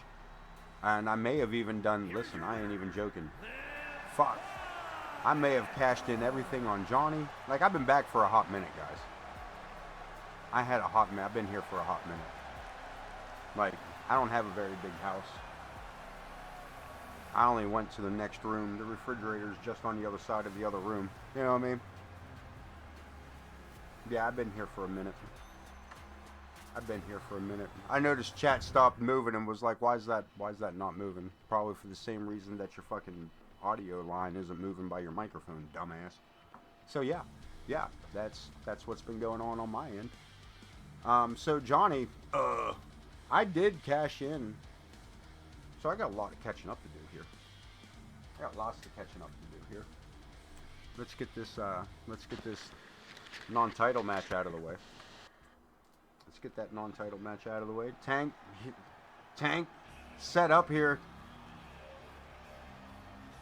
A: And I may have even done. Listen, I ain't even joking. Fuck. I may have cashed in everything on Johnny. Like, I've been back for a hot minute, guys. I had a hot minute. I've been here for a hot minute. Like, I don't have a very big house. I only went to the next room. The refrigerator's just on the other side of the other room. You know what I mean? Yeah, I've been here for a minute. I noticed chat stopped moving and was like, why is that not moving? Probably for the same reason that your fucking audio line isn't moving by your microphone, dumbass. So yeah, that's what's been going on my end. So Johnny, I did cash in. So I got a lot of catching up to do here. I got lots of catching up to do here. Let's get this non-title match out of the way. Let's get that non-title match out of the way. Tank, set up here.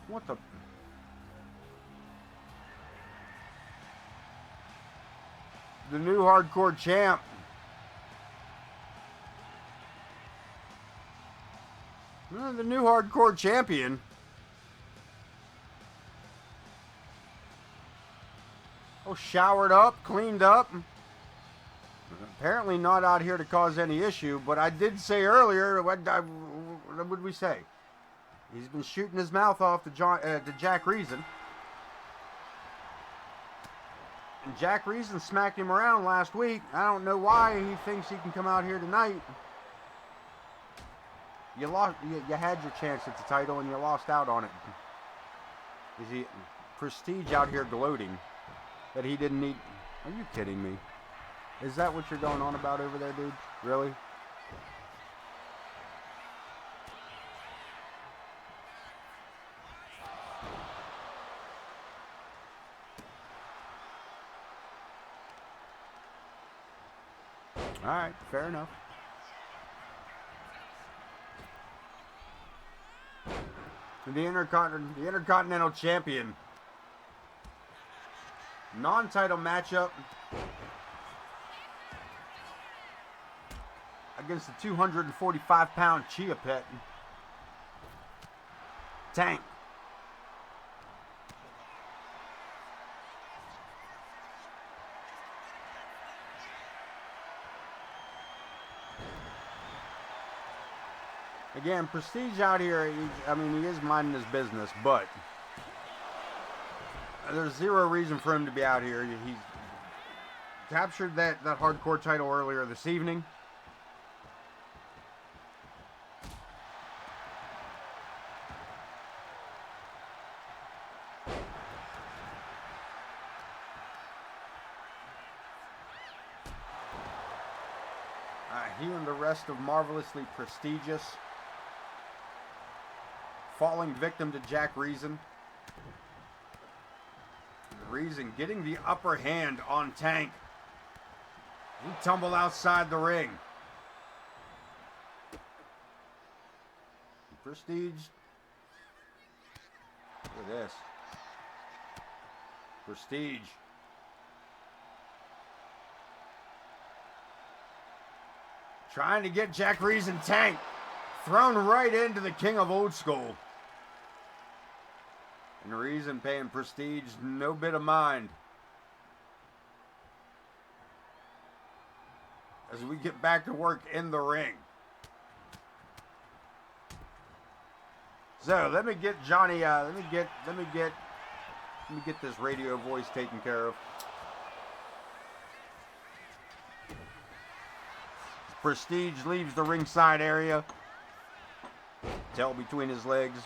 A: What the? The new hardcore champ. The new hardcore champion. Oh, showered up, cleaned up. Apparently not out here to cause any issue, but I did say earlier, what did we say? He's been shooting his mouth off to Jack Reason. And Jack Reason smacked him around last week. I don't know why he thinks he can come out here tonight. You had your chance at the title and you lost out on it. Is he Prestige out here gloating that he didn't need? Are you kidding me? Is that what you're going on about over there, dude? Really? Alright, fair enough. The Intercontinental Champion. Non-title matchup against the 245-pound Chia Pet. Tank. Again, Prestige out here, he is minding his business, but there's zero reason for him to be out here. He's captured that hardcore title earlier this evening. He and the rest of Marvelously Prestigious falling victim to Jack Reason. Reason getting the upper hand on Tank. He tumbled outside the ring. Prestige. Look at this. Prestige. Trying to get Jack Reason Tank thrown right into the King of Old School. And Reason paying Prestige no bit of mind. As we get back to work in the ring. So let me get Johnny. Let me get this radio voice taken care of. Prestige leaves the ringside area. Tail between his legs.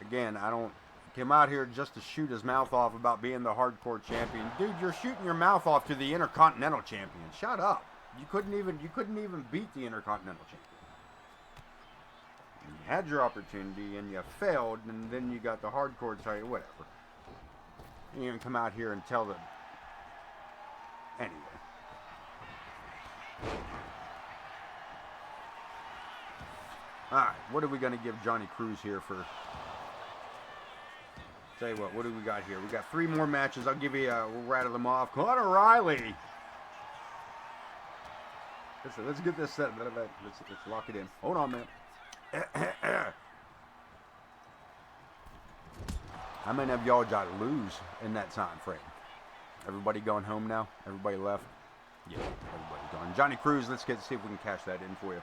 A: Again, came out here just to shoot his mouth off about being the hardcore champion. Dude, you're shooting your mouth off to the Intercontinental Champion. Shut up. You couldn't even beat the Intercontinental Champion. You had your opportunity and you failed, and then you got the hardcore title, whatever. You even come out here and tell them. Anyway. Alright, what are we going to give Johnny Cruz here for? Tell you what do we got here? We got 3 more matches. I'll give you, we'll rattle them off. Conor Riley. Let's get this set. Let's lock it in. Hold on, man. How many of y'all got to lose in that time frame? Everybody going home now? Everybody left? Yeah, everybody's gone. Johnny Cruz, let's see if we can cash that in for you.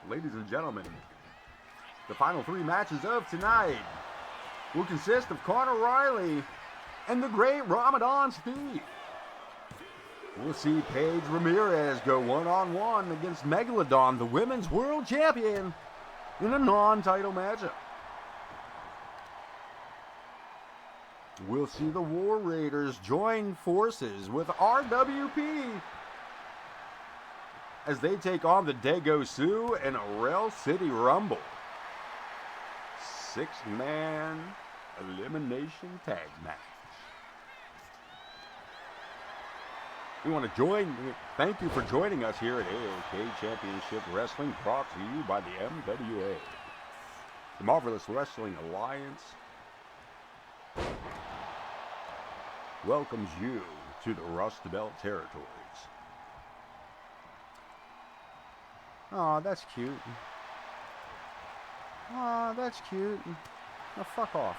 A: Ladies and gentlemen, the final 3 matches of tonight will consist of Conor Riley and the great Ramadan Steve. We'll see Paige Ramirez go one-on-one against Megalodon, the women's world champion, in a non-title matchup. We'll see the War Raiders join forces with RWP as they take on the Dago Sioux in a Rail City Rumble. 6-man elimination tag match. We want to join. Thank you for joining us here at AoK Championship Wrestling, brought to you by the MWA. The Marvelous Wrestling Alliance welcomes you to the Rust Belt territories. Aw, that's cute. Aw, that's cute. Now fuck off.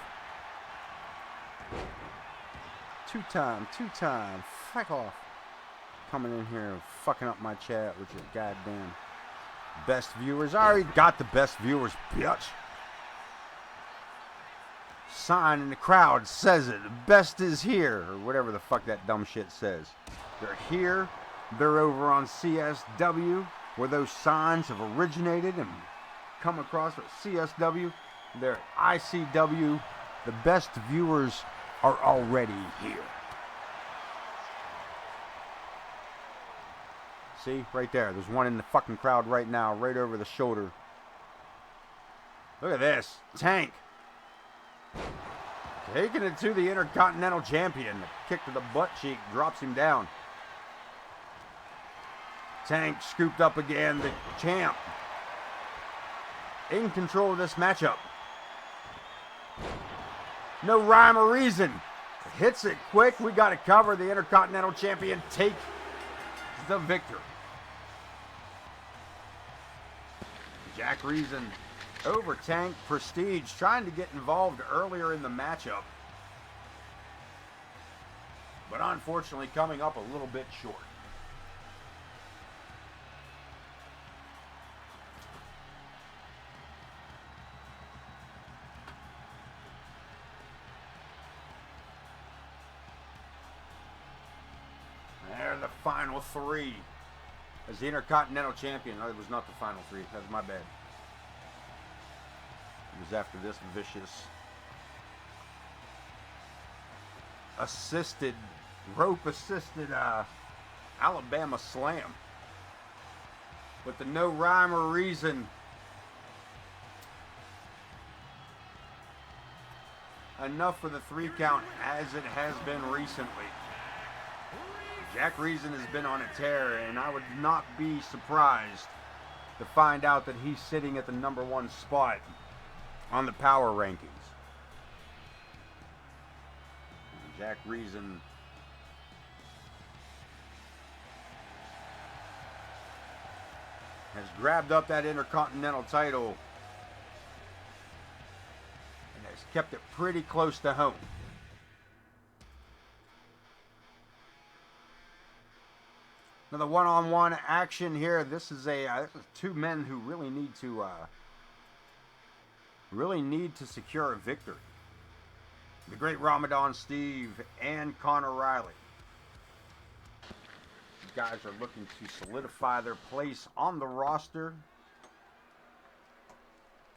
A: Two-time. Fuck off. Coming in here and fucking up my chat with your goddamn best viewers. I already got the best viewers, bitch. Sign in the crowd says it. The best is here. Or whatever the fuck that dumb shit says. They're here. They're over on CSW, where those signs have originated and come across with CSW. They're ICW. The best viewers are already here. See, right there. There's one in the fucking crowd right now, right over the shoulder. Look at this. Tank. Taking it to the Intercontinental Champion. A kick to the butt cheek drops him down. Tank scooped up again. The champ in control of this matchup. No rhyme or reason. Hits it quick. We got to cover. The Intercontinental Champion take the victor. Jack Reason over Tank. Prestige trying to get involved earlier in the matchup, but unfortunately coming up a little bit short. They're the final 3. As the Intercontinental Champion. No, it was not the final 3. That was my bad. It was after this vicious rope-assisted Alabama slam. With the no rhyme or reason. Enough for the 3 count as it has been recently. Jack Reason has been on a tear, and I would not be surprised to find out that he's sitting at the #1 spot on the power rankings. Jack Reason has grabbed up that Intercontinental title and has kept it pretty close to home. Another one-on-one action here. This is 2 men who really need to secure a victory. The great Ramadan Steve and Conor Riley. These guys are looking to solidify their place on the roster,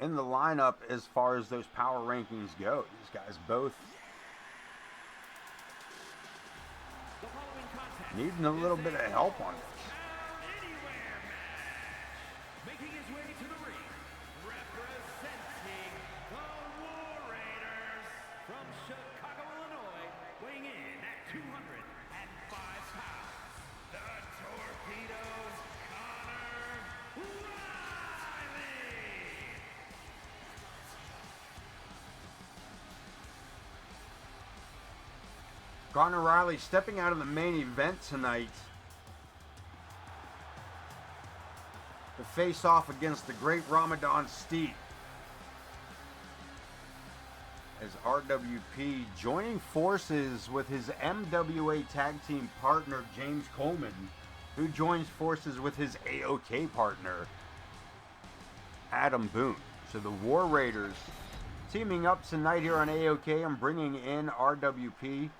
A: in the lineup as far as those power rankings go. These guys both needing a little bit of help on this.
B: Making his way to the ring, representing the War Raiders from Chicago, Illinois, weighing in at 205 pounds, the Torpedoes, Conor Riley.
A: Conor Riley stepping out of the main event tonight to face off against the great Ramadan Steep. As RWP joining forces with his MWA tag team partner James Coleman, who joins forces with his AoK partner Adam Boone. So the War Raiders teaming up tonight here on AoK and bringing in RWP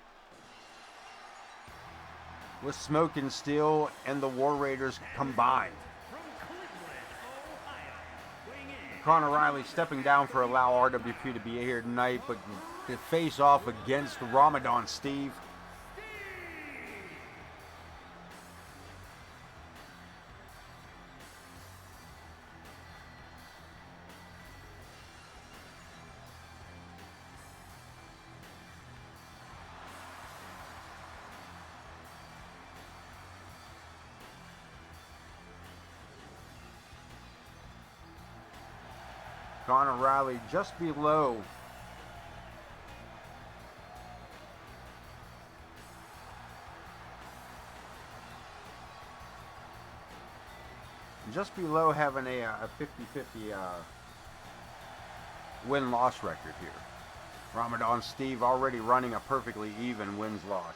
A: with Smoke and Steel and the War Raiders combined. Conor Riley stepping down for allow RWP to be here tonight, but to face off against Ramadan Steve. Conor Riley just below having a 50-50 win-loss record here. Ramadan Steve already running a perfectly even wins-loss.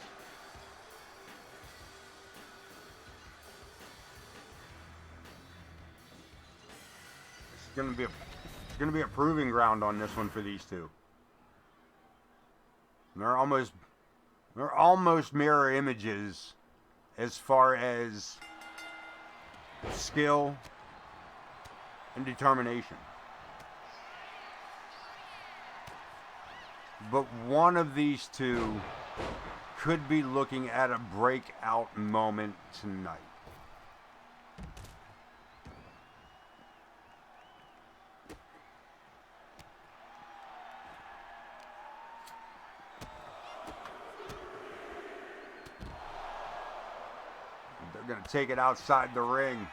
A: It's going to be a proving ground on this one for these two. They're almost mirror images as far as skill and determination. But one of these two could be looking at a breakout moment tonight. They're going to take it outside the ring.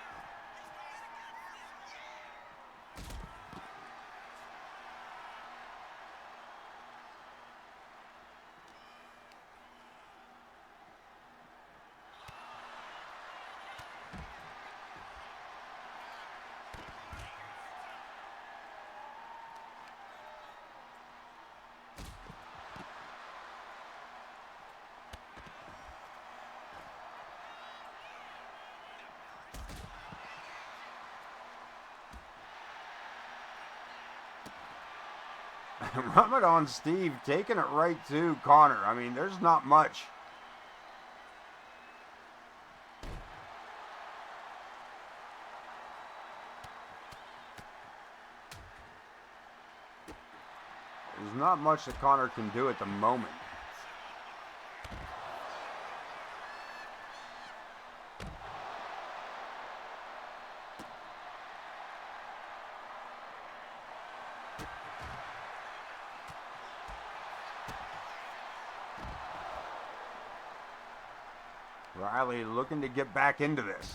A: Ramadan Steve taking it right to Conor. I mean, there's not much. There's not much that Conor can do at the moment. Riley looking to get back into this.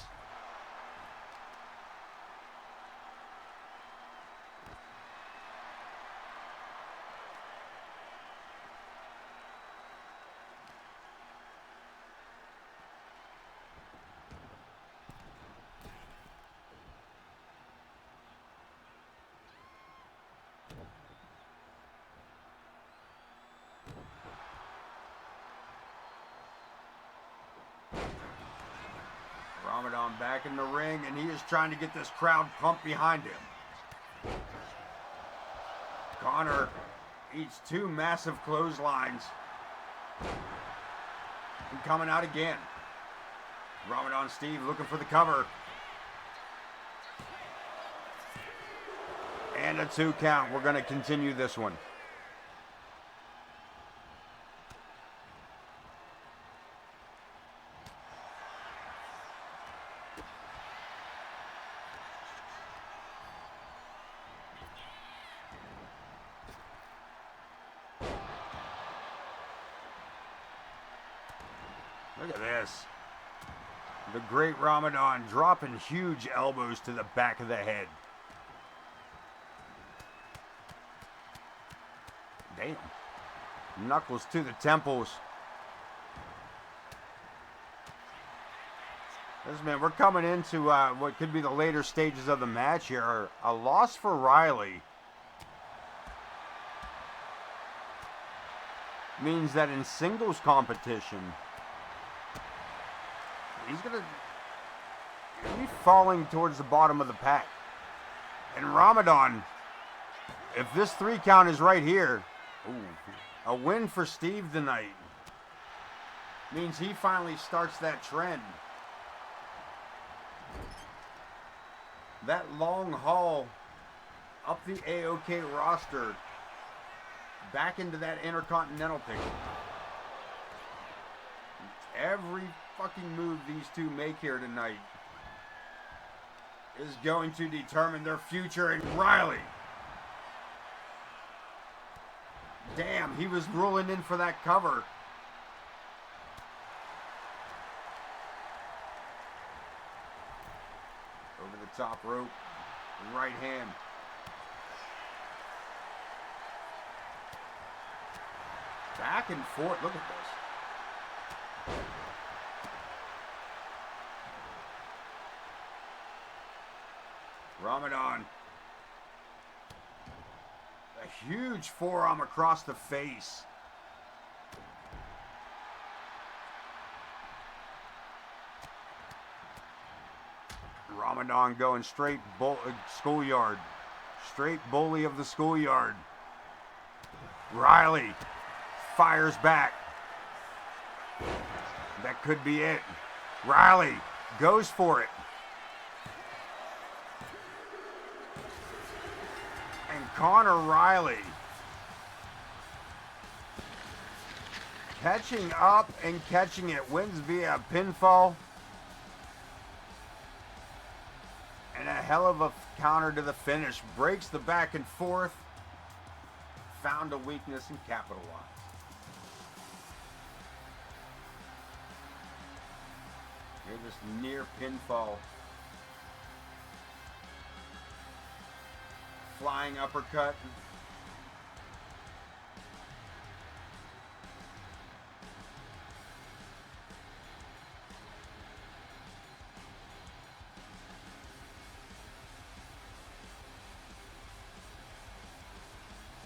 A: Ramadan back in the ring, and he is trying to get this crowd pumped behind him. Conor eats two massive clotheslines and coming out again. Ramadan Steve looking for the cover. And a 2 count. We're going to continue this one. Look at this. The great Ramadan dropping huge elbows to the back of the head. Damn. Knuckles to the temples. Listen, man, we're coming into what could be the later stages of the match here. A loss for Riley means that in singles competition, he's going to be falling towards the bottom of the pack. And Ramadan, if this 3 count is right here, a win for Steve tonight means he finally starts that trend. That long haul up the AoK roster back into that Intercontinental picture. Every fucking move these two make here tonight is going to determine their future. And Riley, damn, he was rolling in for that cover. Over the top rope, right hand. Back and forth, look at this. Ramadan. A huge forearm across the face. Ramadan going straight schoolyard. Straight bully of the schoolyard. Riley fires back. That could be it. Riley goes for it. And Connor Riley catching up and catching it. Wins via pinfall. And a hell of a counter to the finish. Breaks the back and forth. Found a weakness and capitalized. Here, this near pinfall. Flying uppercut.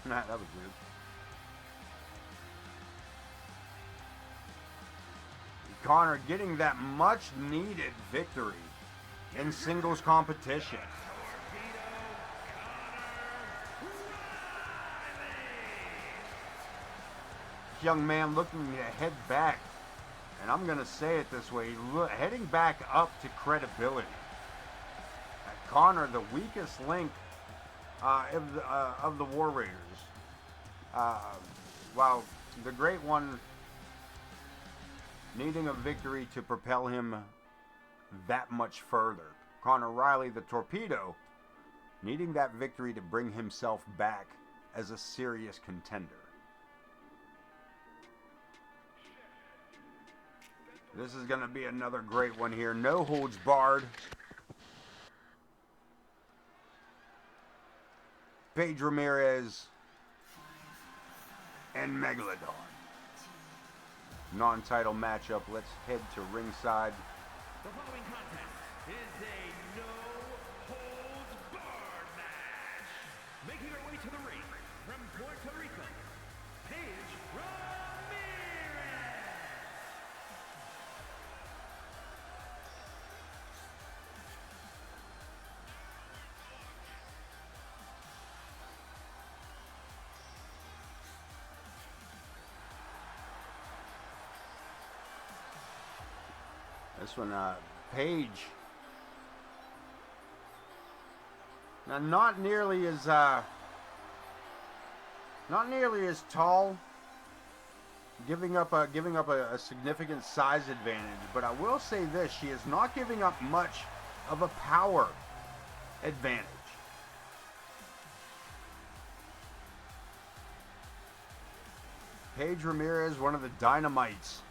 A: Nah, that was weird. Connor getting that much needed victory in singles competition. This young man looking to head back, and I'm going to say it this way, heading back up to credibility. Connor, the weakest link of the War Raiders. While the Great One needing a victory to propel him that much further. Connor Riley, the Torpedo, needing that victory to bring himself back as a serious contender. This is going to be another great one here. No holds barred. Paige Ramirez and Megalodon. Non-title matchup. Let's head to ringside.
B: The following contest is a no-holds-barred match. Making her way to the ring from Puerto Rico, Paige Ramirez.
A: This one, Paige. Now, not nearly as tall, giving up a significant size advantage. But I will say this: she is not giving up much of a power advantage. Paige Ramirez, one of the dynamites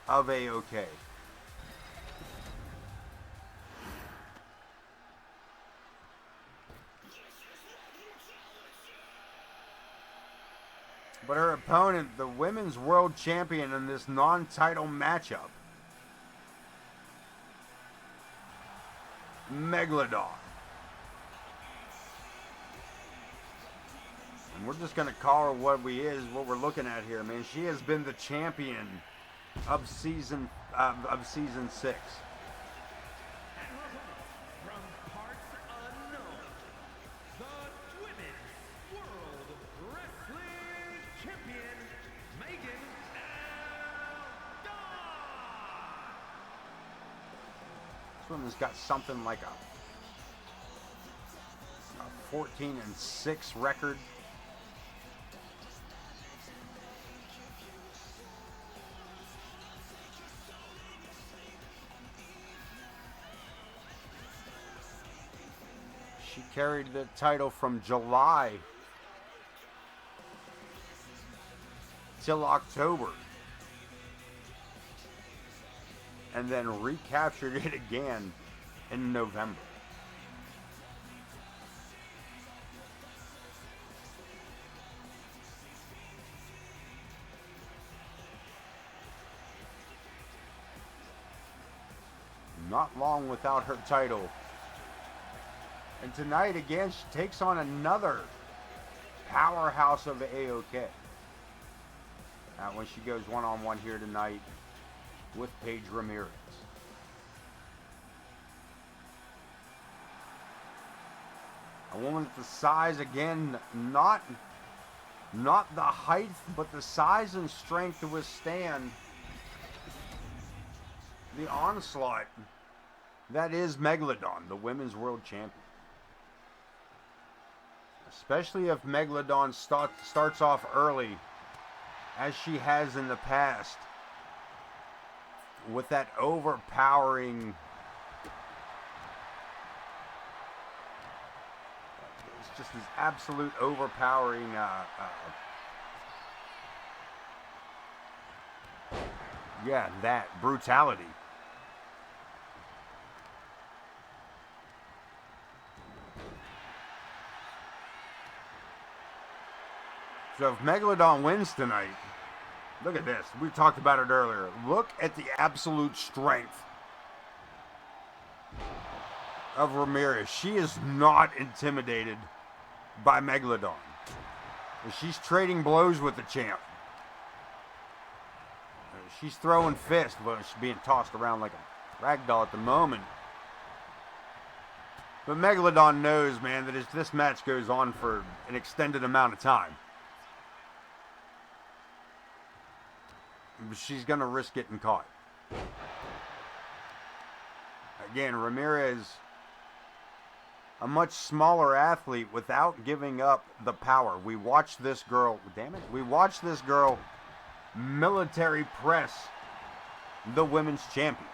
A: of AoK. But her opponent, the women's world champion in this non-title matchup. Megalodon. And we're just gonna call her what we're looking at here, man. She has been the champion of season 6.
B: And her opponent, from parts unknown, the Women's World Wrestling Champion, Megan Dawn.
A: This woman's got something like a 14-6 record. She carried the title from July till October, and then recaptured it again in November. Not long without her title. And tonight, again, she takes on another powerhouse of the AoK. When she goes one-on-one here tonight with Paige Ramirez. A woman with the size, again, not the height, but the size and strength to withstand the onslaught that is Megalodon, the Women's World Champion. Especially if Megalodon starts off early, as she has in the past, with that overpowering, it's just this absolute overpowering that brutality. So if Megalodon wins tonight, look at this. We talked about it earlier. Look at the absolute strength of Ramirez. She is not intimidated by Megalodon. She's trading blows with the champ. She's throwing fists, but she's being tossed around like a ragdoll at the moment. But Megalodon knows, man, that if this match goes on for an extended amount of time, she's going to risk getting caught. Again, Ramirez, a much smaller athlete without giving up the power. We watched this girl, we watched this girl military press the women's champion.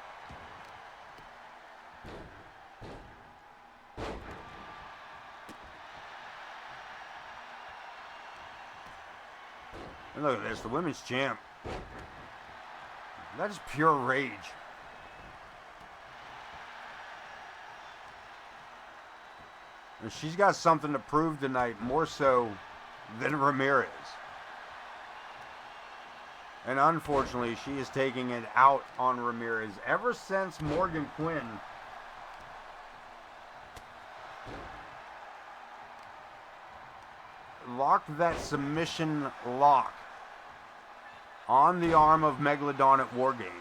A: And look at this, the women's champ. That is pure rage. And she's got something to prove tonight, more so than Ramirez. And unfortunately, she is taking it out on Ramirez ever since Morgan Quinn locked that submission lock on the arm of Megalodon at War Games.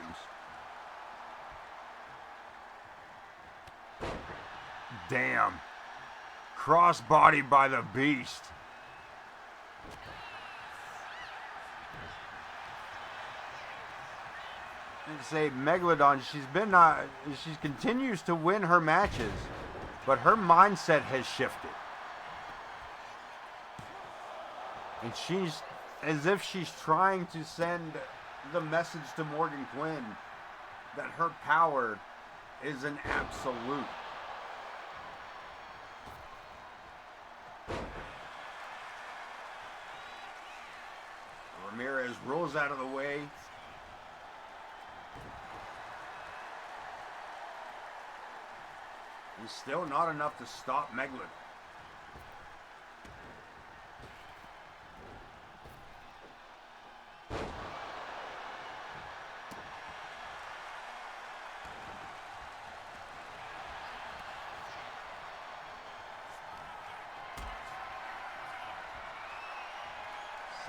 A: Damn. Crossbody by the Beast. I'd say Megalodon, she continues to win her matches, but her mindset has shifted. And she's as if she's trying to send the message to Morgan Quinn that her power is an absolute. Ramirez rolls out of the way. And still not enough to stop Megalodon.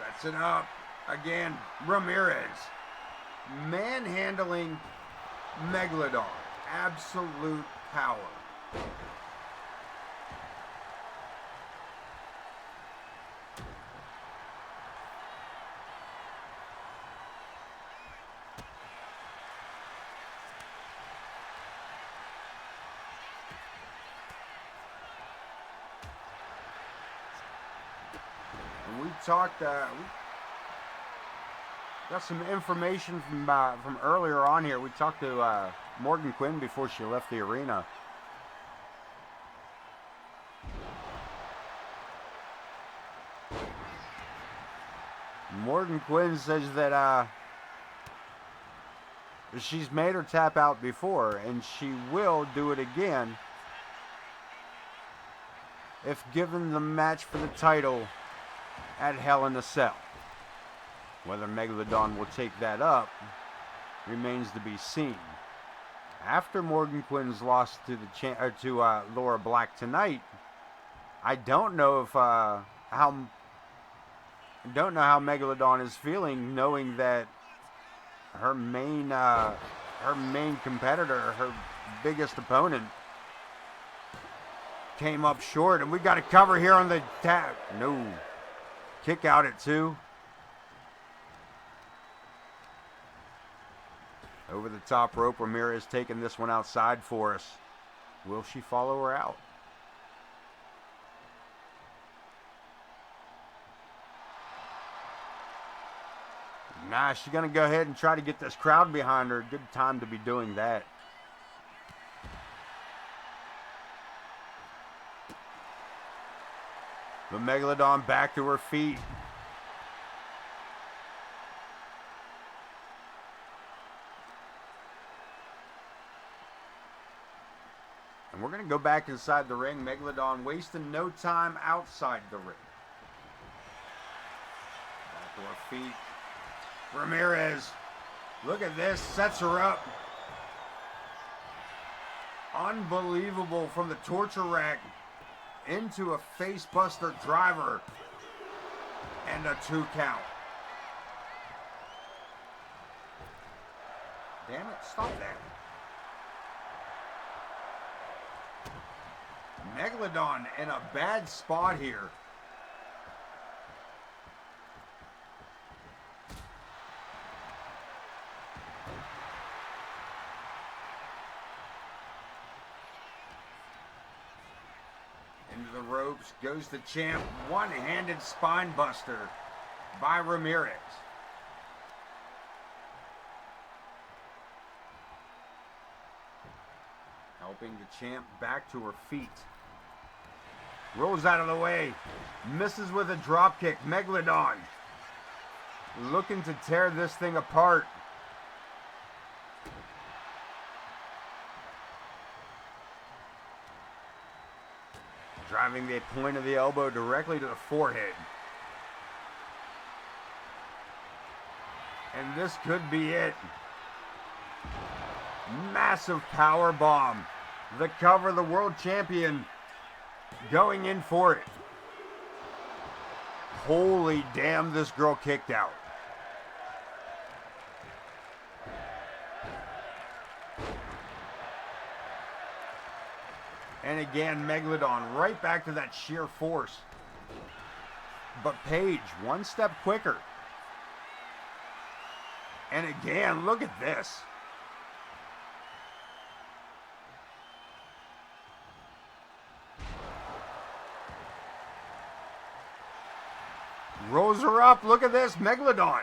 A: Sets it up. Again, Ramirez. Manhandling Megalodon. Absolute power. And we talked, we got some information from earlier on here. We talked to Morgan Quinn before she left the arena. Morgan Quinn says that she's made her tap out before, and she will do it again if given the match for the title at Hell in a Cell. Whether Megalodon will take that up remains to be seen. After Morgan Quinn's loss to Laura Black tonight, I don't know if how Megalodon is feeling, knowing that her main competitor, her biggest opponent, came up short, and we got a cover here on the tap. No, kick out at 2. Over the top rope, Ramirez taking this one outside for us. Will she follow her out? Nah, she's going to go ahead and try to get this crowd behind her. Good time to be doing that. The Megalodon back to her feet. And we're going to go back inside the ring. Megalodon wasting no time outside the ring. Back to her feet. Ramirez, look at this, sets her up. Unbelievable from the torture rack into a facebuster driver and a 2 count. Damn it, stop that. Megalodon in a bad spot here. Into the ropes goes the champ. One-handed spine buster by Ramirez. Helping the champ back to her feet. Rolls out of the way. Misses with a drop kick. Megalodon looking to tear this thing apart. Driving the point of the elbow directly to the forehead. And this could be it. Massive power bomb. The cover, the world champion going in for it. Holy damn, this girl kicked out. And again, Megalodon right back to that sheer force. But Paige, one step quicker. And again, look at this. Rolls her up. Look at this. Megalodon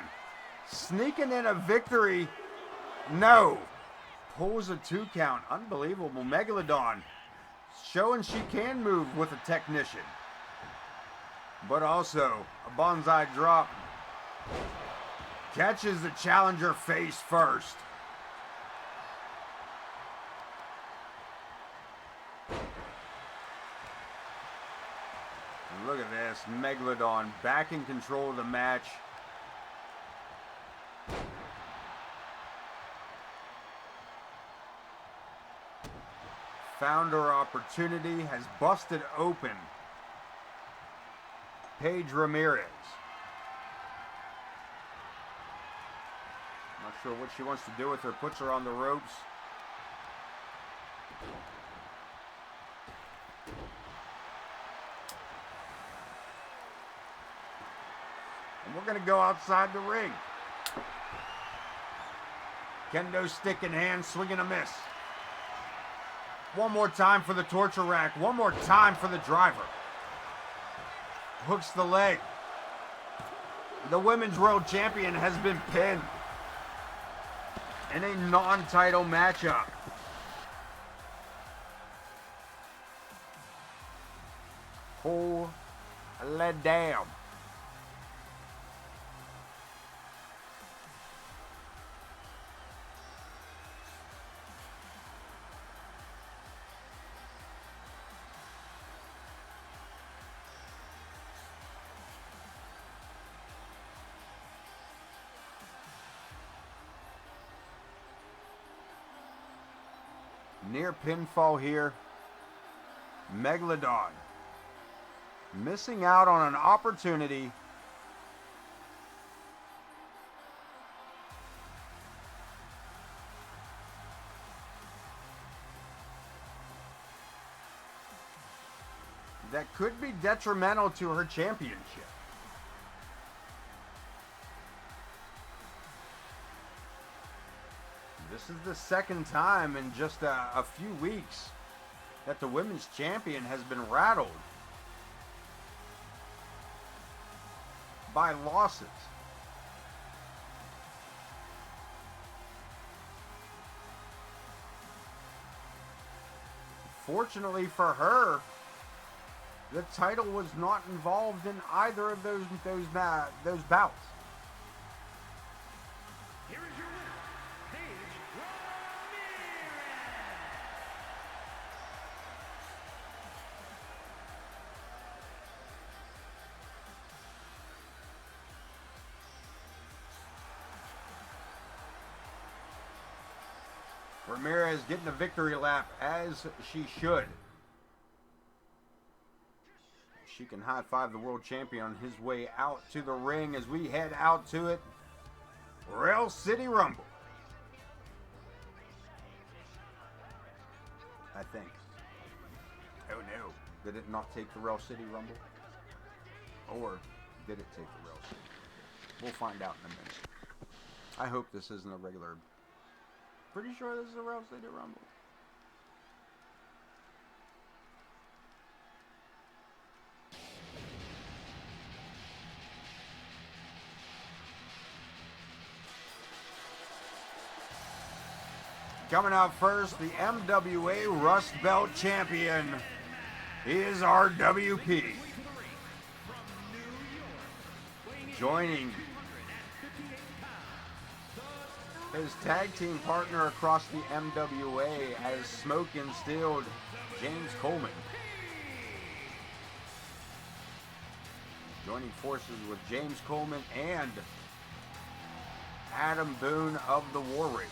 A: sneaking in a victory. No. Pulls a 2 count. Unbelievable. Megalodon showing she can move with a technician. But also a bonsai drop. Catches the challenger face first. Look at this, Megalodon back in control of the match. Found her opportunity, has busted open Paige Ramirez. Sure what she wants to do with her. Puts her on the ropes. And we're going to go outside the ring. Kendo stick in hand, swing and a miss. One more time for the torture rack. One more time for the driver. Hooks the leg. The Women's World Champion has been pinned in a non-title matchup. Holy damn. Near pinfall here. Megalodon missing out on an opportunity that could be detrimental to her championship. This is the second time in just a few weeks that the women's champion has been rattled by losses. Fortunately for her, the title was not involved in either of those bouts.
B: Here is your winner, Paige Ramirez.
A: Ramirez getting the victory lap as she should. She can high-five the world champion on his way out to the ring as we head out to it. Rail City Rumble. I think. Oh no. Did it not take the Rail City Rumble? Or did it take the Rail City? We'll find out in a minute. I hope this isn't a regular. Pretty sure this is a Rail City Rumble. Coming out first, the MWA Rust Belt Champion is RWP. Joining his tag team partner across the MWA as smoke instilled James Coleman. Joining forces with James Coleman and Adam Boone of the War Raiders.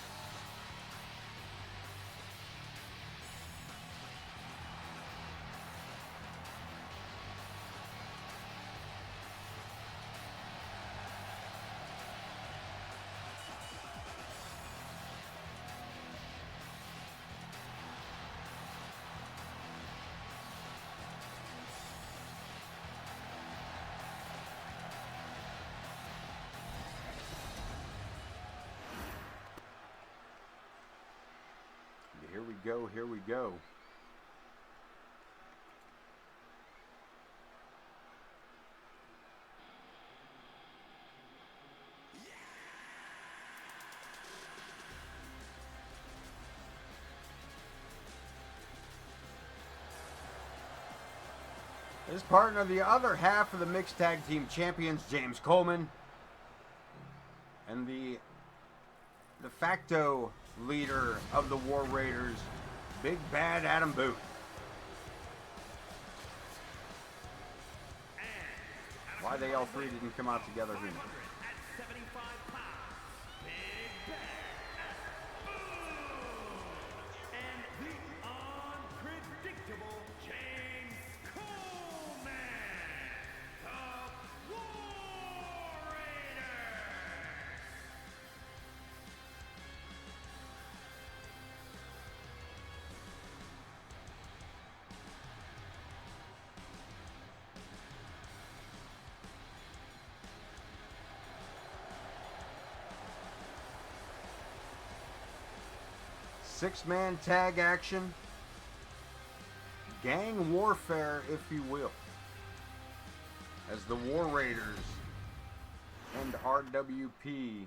A: Here we go, here we go. His partner, the other half of the mixed tag team champions, James Coleman, and the de facto leader of the War Raiders, Big Bad Adam Boone. Why they all three didn't come out together, who knows?
B: At 75 pounds, Big Bad Boone. And the unpredictable James Coleman, the War Raiders.
A: 6-man tag action. Gang warfare, if you will. As the War Raiders and RWP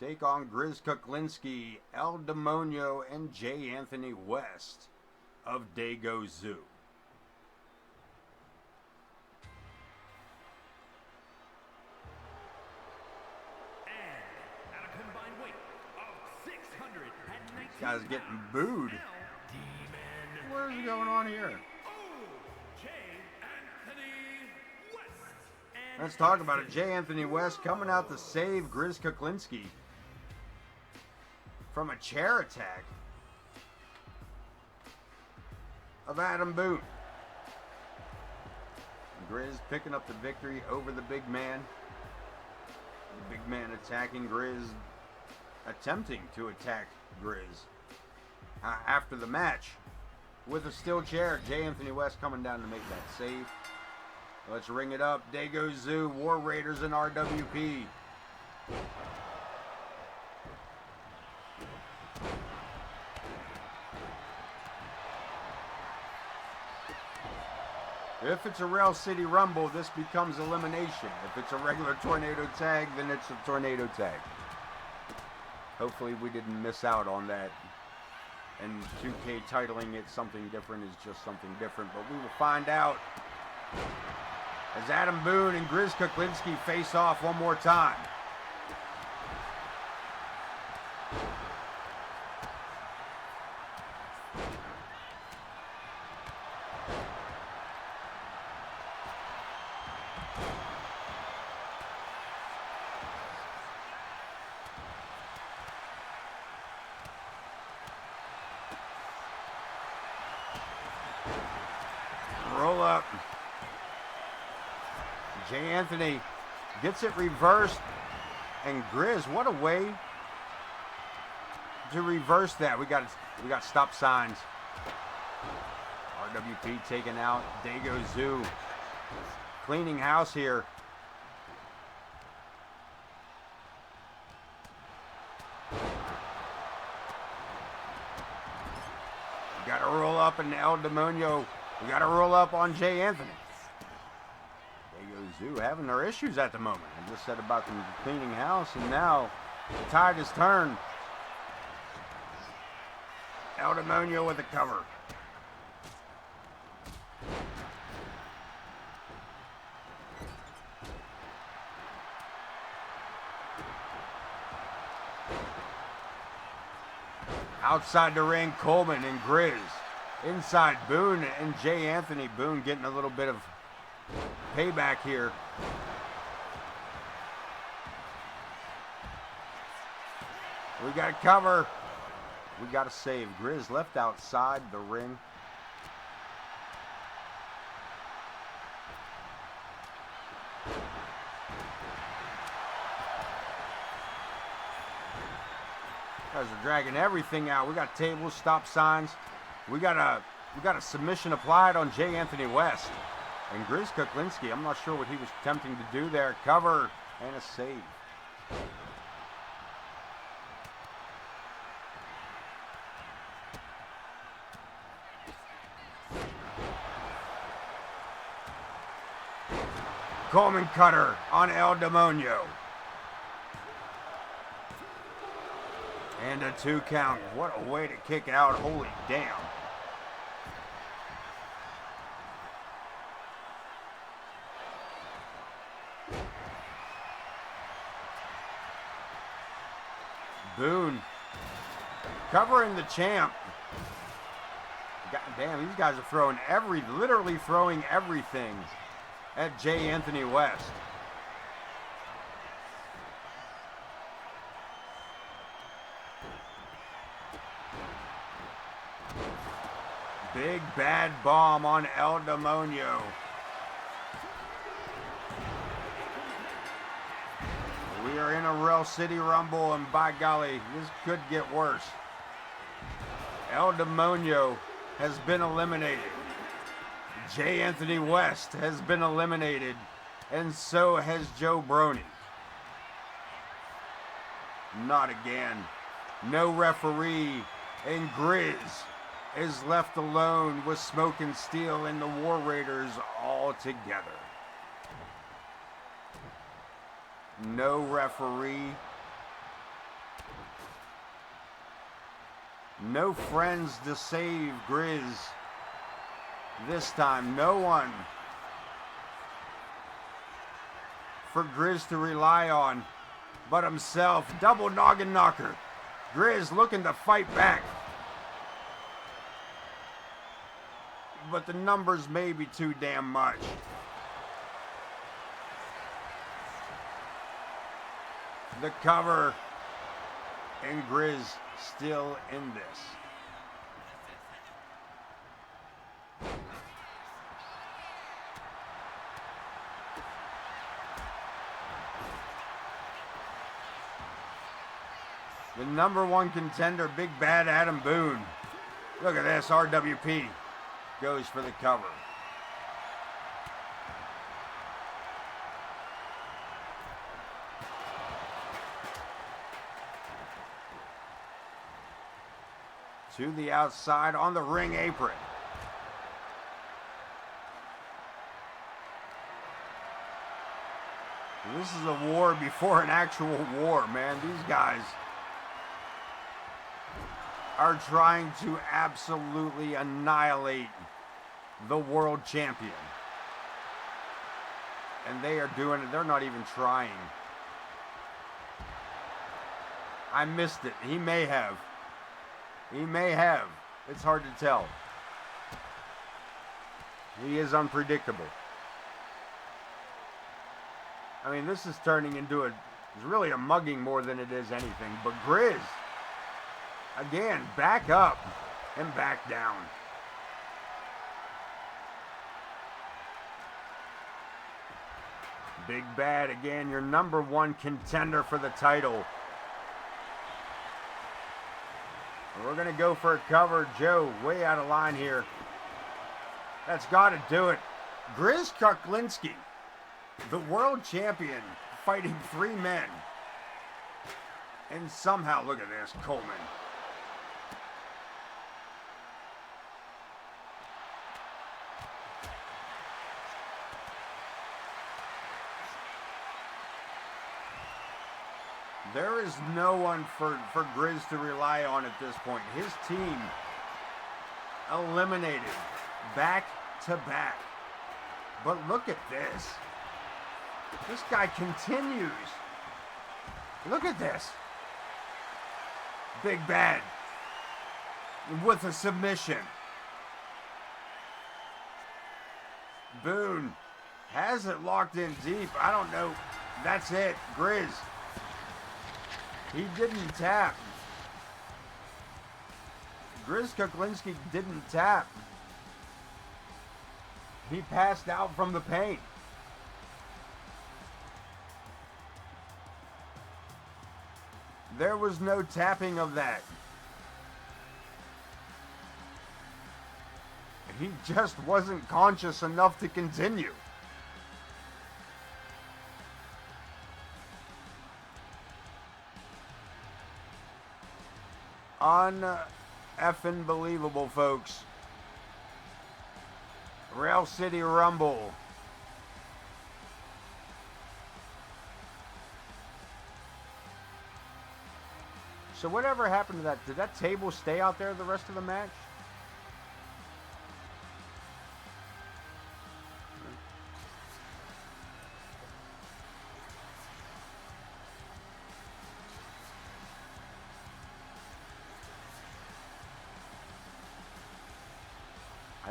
A: take on Grizz Kuklinski, El Demonio, and J. Anthony West of Dago Zoo.
B: And at a combined weight of 619
A: Guy's getting booed.
B: Demon
A: What is going on here?
B: J. Anthony West. And
A: Let's talk about it. J. Anthony West coming out to save Grizz Kuklinski from a chair attack of Adam Boone. Grizz picking up the victory over the big man. The big man attacking Grizz, attempting to attack Grizz. After the match, with a steel chair, J. Anthony West coming down to make that save. Let's ring it up. Dago Zoo, War Raiders, and RWP. If it's a Rail City Rumble, this becomes elimination. If it's a regular tornado tag, then it's a tornado tag. Hopefully we didn't miss out on that. And 2K titling it something different is just something different. But we will find out as Adam Boone and Grizz Kuklinski face off one more time. Roll up. J. Anthony gets it reversed. And Grizz, what a way to reverse that. We got stop signs. RWP taken out. Dago Zoo cleaning house here. We got to roll up in El Demonio. We got to roll up on J. Anthony. Dago Zoo having their issues at the moment. I just said about them cleaning house, and now the tide has turned. El Demonio with a cover. Outside the ring, Coleman and Grizz. Inside, Boone and J. Anthony. Boone getting a little bit of payback here. We got to cover. We got to save. Grizz left outside the ring. Guys are dragging everything out. We got tables, stop signs. We got a submission applied on J. Anthony West. And Grizz Kuklinski, I'm not sure what he was attempting to do there. Cover and a save. Coleman cutter on El Demonio. And a 2 count. What a way to kick out. Holy damn. Boone covering the champ. God damn, these guys are throwing literally throwing everything at J. Anthony West. Big bad bomb on El Demonio. We are in a Rail City Rumble, and by golly, this could get worse. El Demonio has been eliminated. J. Anthony West has been eliminated, and so has Joe Brony. Not again. No referee And Grizz is left alone with Smoke and Steel and the War Raiders all together. No referee. No friends to save Grizz. This time, no one for Grizz to rely on but himself. Double noggin knocker. Grizz looking to fight back. But the numbers may be too damn much. The cover, and Grizz still in this. The number one contender, Big Bad Adam Boone. Look at this, RWP goes for the cover. To the outside on the ring apron. This is a war before an actual war, man. These guys are trying to absolutely annihilate the world champion. And they are doing it. They're not even trying. I missed it. He may have. He may have. It's hard to tell. He is unpredictable. I mean, this is turning into it's really a mugging more than it is anything. But Grizz, again, back up and back down. Big Bad, again, your number one contender for the title. We're going to go for a cover. Joe, way out of line here. That's got to do it. Grizz Kuklinski, the world champion, fighting three men. And somehow, look at this, Coleman. There is no one for Grizz to rely on at this point. His team eliminated back to back. But look at this. This guy continues. Look at this. Big Bad with a submission. Boone has it locked in deep. I don't know. That's it. Grizz. He didn't tap. Grizz Kuklinski didn't tap. He passed out from the pain. There was no tapping of that. He just wasn't conscious enough to continue. Un-effing believable, folks. Rail City Rumble. So whatever happened to that? Did that table stay out there the rest of the match?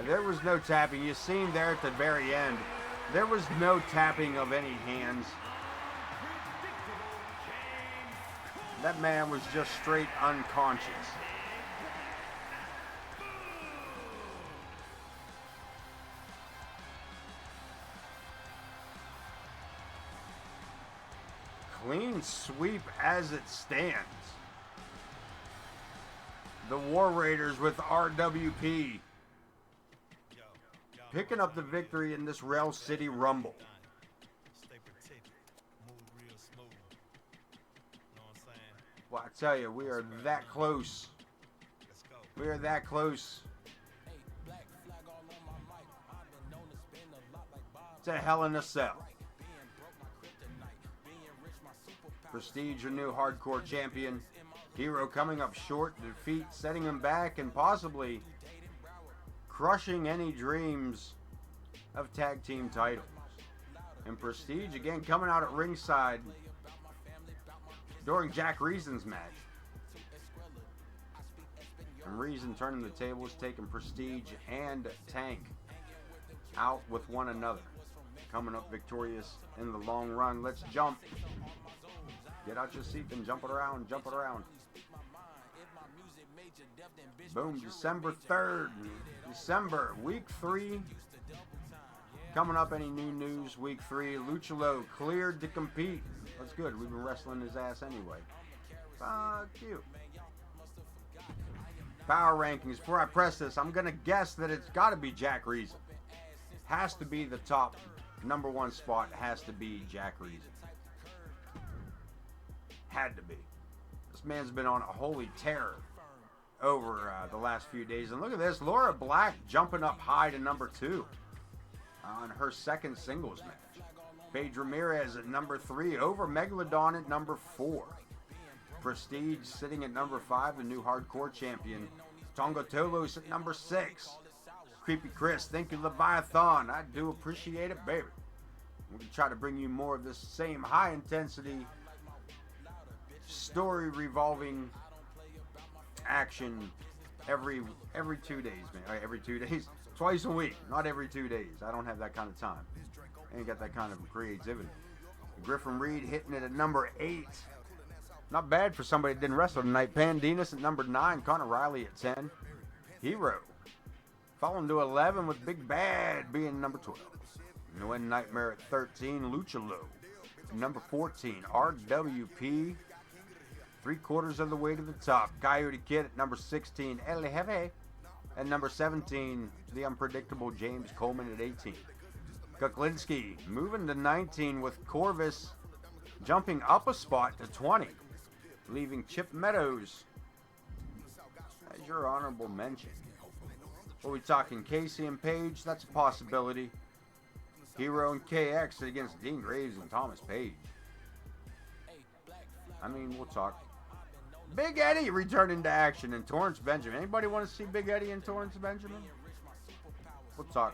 A: There was no tapping. You seen there at the very end. There was no tapping of any hands. That man was just straight unconscious. Clean sweep as it stands. The War Raiders with RWP picking up the victory in this Rail City Rumble. Well, I tell you, we are that close We are that close to Hell in a Cell. Prestige, your new hardcore champion. Hero coming up short, defeat setting him back and possibly crushing any dreams of tag team titles. And Prestige again coming out at ringside during Jack Reason's match. And Reason turning the tables, taking Prestige and Tank out with one another. Coming up victorious in the long run. Let's jump. Get out your seat and jump it around, jump it around. Boom, December 3rd. December, week 3. Coming up, any new news, week 3. Luchalo cleared to compete. That's good. We've been wrestling his ass anyway. Fuck you. Power rankings. Before I press this, I'm going to guess that it's got to be Jack Reason. Has to be the top number 1 spot. Has to be Jack Reason. Had to be. This man's been on a holy tear over the last few days. And look at this. Laura Black jumping up high to number 2 on her second singles match. Paige Ramirez at number 3 over Megalodon at number 4. Prestige sitting at number 5, the new hardcore champion. Tonga Tolos at number 6. Creepy Chris, thank you, Leviathan. I do appreciate it, baby. We're going to try to bring you more of this same high intensity story revolving action every 2 days, man. Every 2 days, twice a week, not every 2 days. I don't have that kind of time. I ain't got that kind of creativity. Griffin Reed hitting it at number 8. Not bad for somebody that didn't wrestle tonight. Pandinas at number 9. Connor Riley at 10. Hero falling to 11 with Big Bad being number 12. No End Nightmare at 13. Luchalo number 14. RWP 3/4 of the way to the top. Coyote Kid at number 16. El Jefe at number 17. The unpredictable James Coleman at 18. Kuklinski moving to 19 with Corvus jumping up a spot to 20. Leaving Chip Meadows as your honorable mention. Are we talking Casey and Page? That's a possibility. Hero and KX against Dean Graves and Thomas Page. I mean, we'll talk. Big Eddie returning to action and Torrance Benjamin. Anybody want to see Big Eddie and Torrance Benjamin? We'll talk.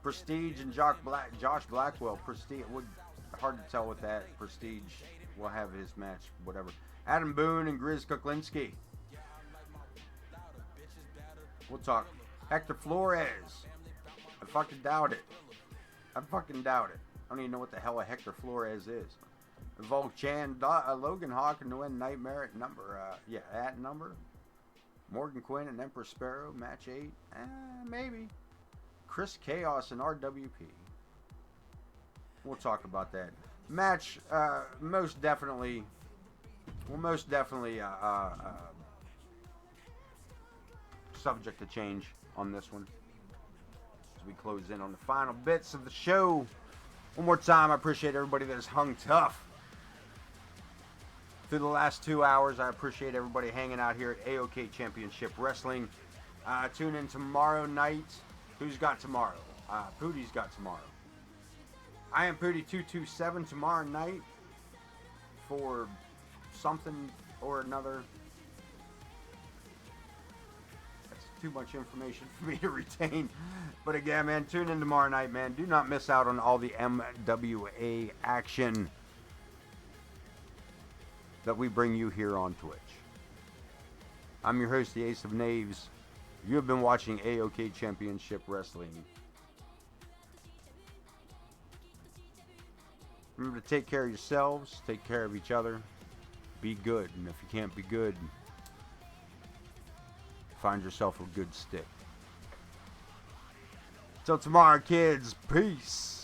A: Prestige and Josh Blackwell. Prestige, hard to tell with that. Prestige will have his match, whatever. Adam Boone and Grizz Kuklinski. We'll talk. Hector Flores. I fucking doubt it. I don't even know what the hell a Hector Flores is. Volk Chan, Logan Hawk, and No End Nightmare at number. Morgan Quinn and Emperor Sparrow, match 8. Maybe. Chris Chaos and RWP. We'll talk about that. Match, most definitely subject to change on this one. As we close in on the final bits of the show. One more time, I appreciate everybody that has hung tough through the last 2 hours. I appreciate everybody hanging out here at AoK Championship Wrestling. Tune in tomorrow night. Who's got tomorrow? Pootie's got tomorrow. I am Pootie227 tomorrow night for something or another. That's too much information for me to retain. But again, man, tune in tomorrow night, man. Do not miss out on all the MWA action that we bring you here on Twitch. I'm your host, the Ace of Knaves. You have been watching AoK Championship Wrestling. Remember to take care of yourselves, take care of each other, be good. And if you can't be good, find yourself a good stick. Till tomorrow, kids. Peace.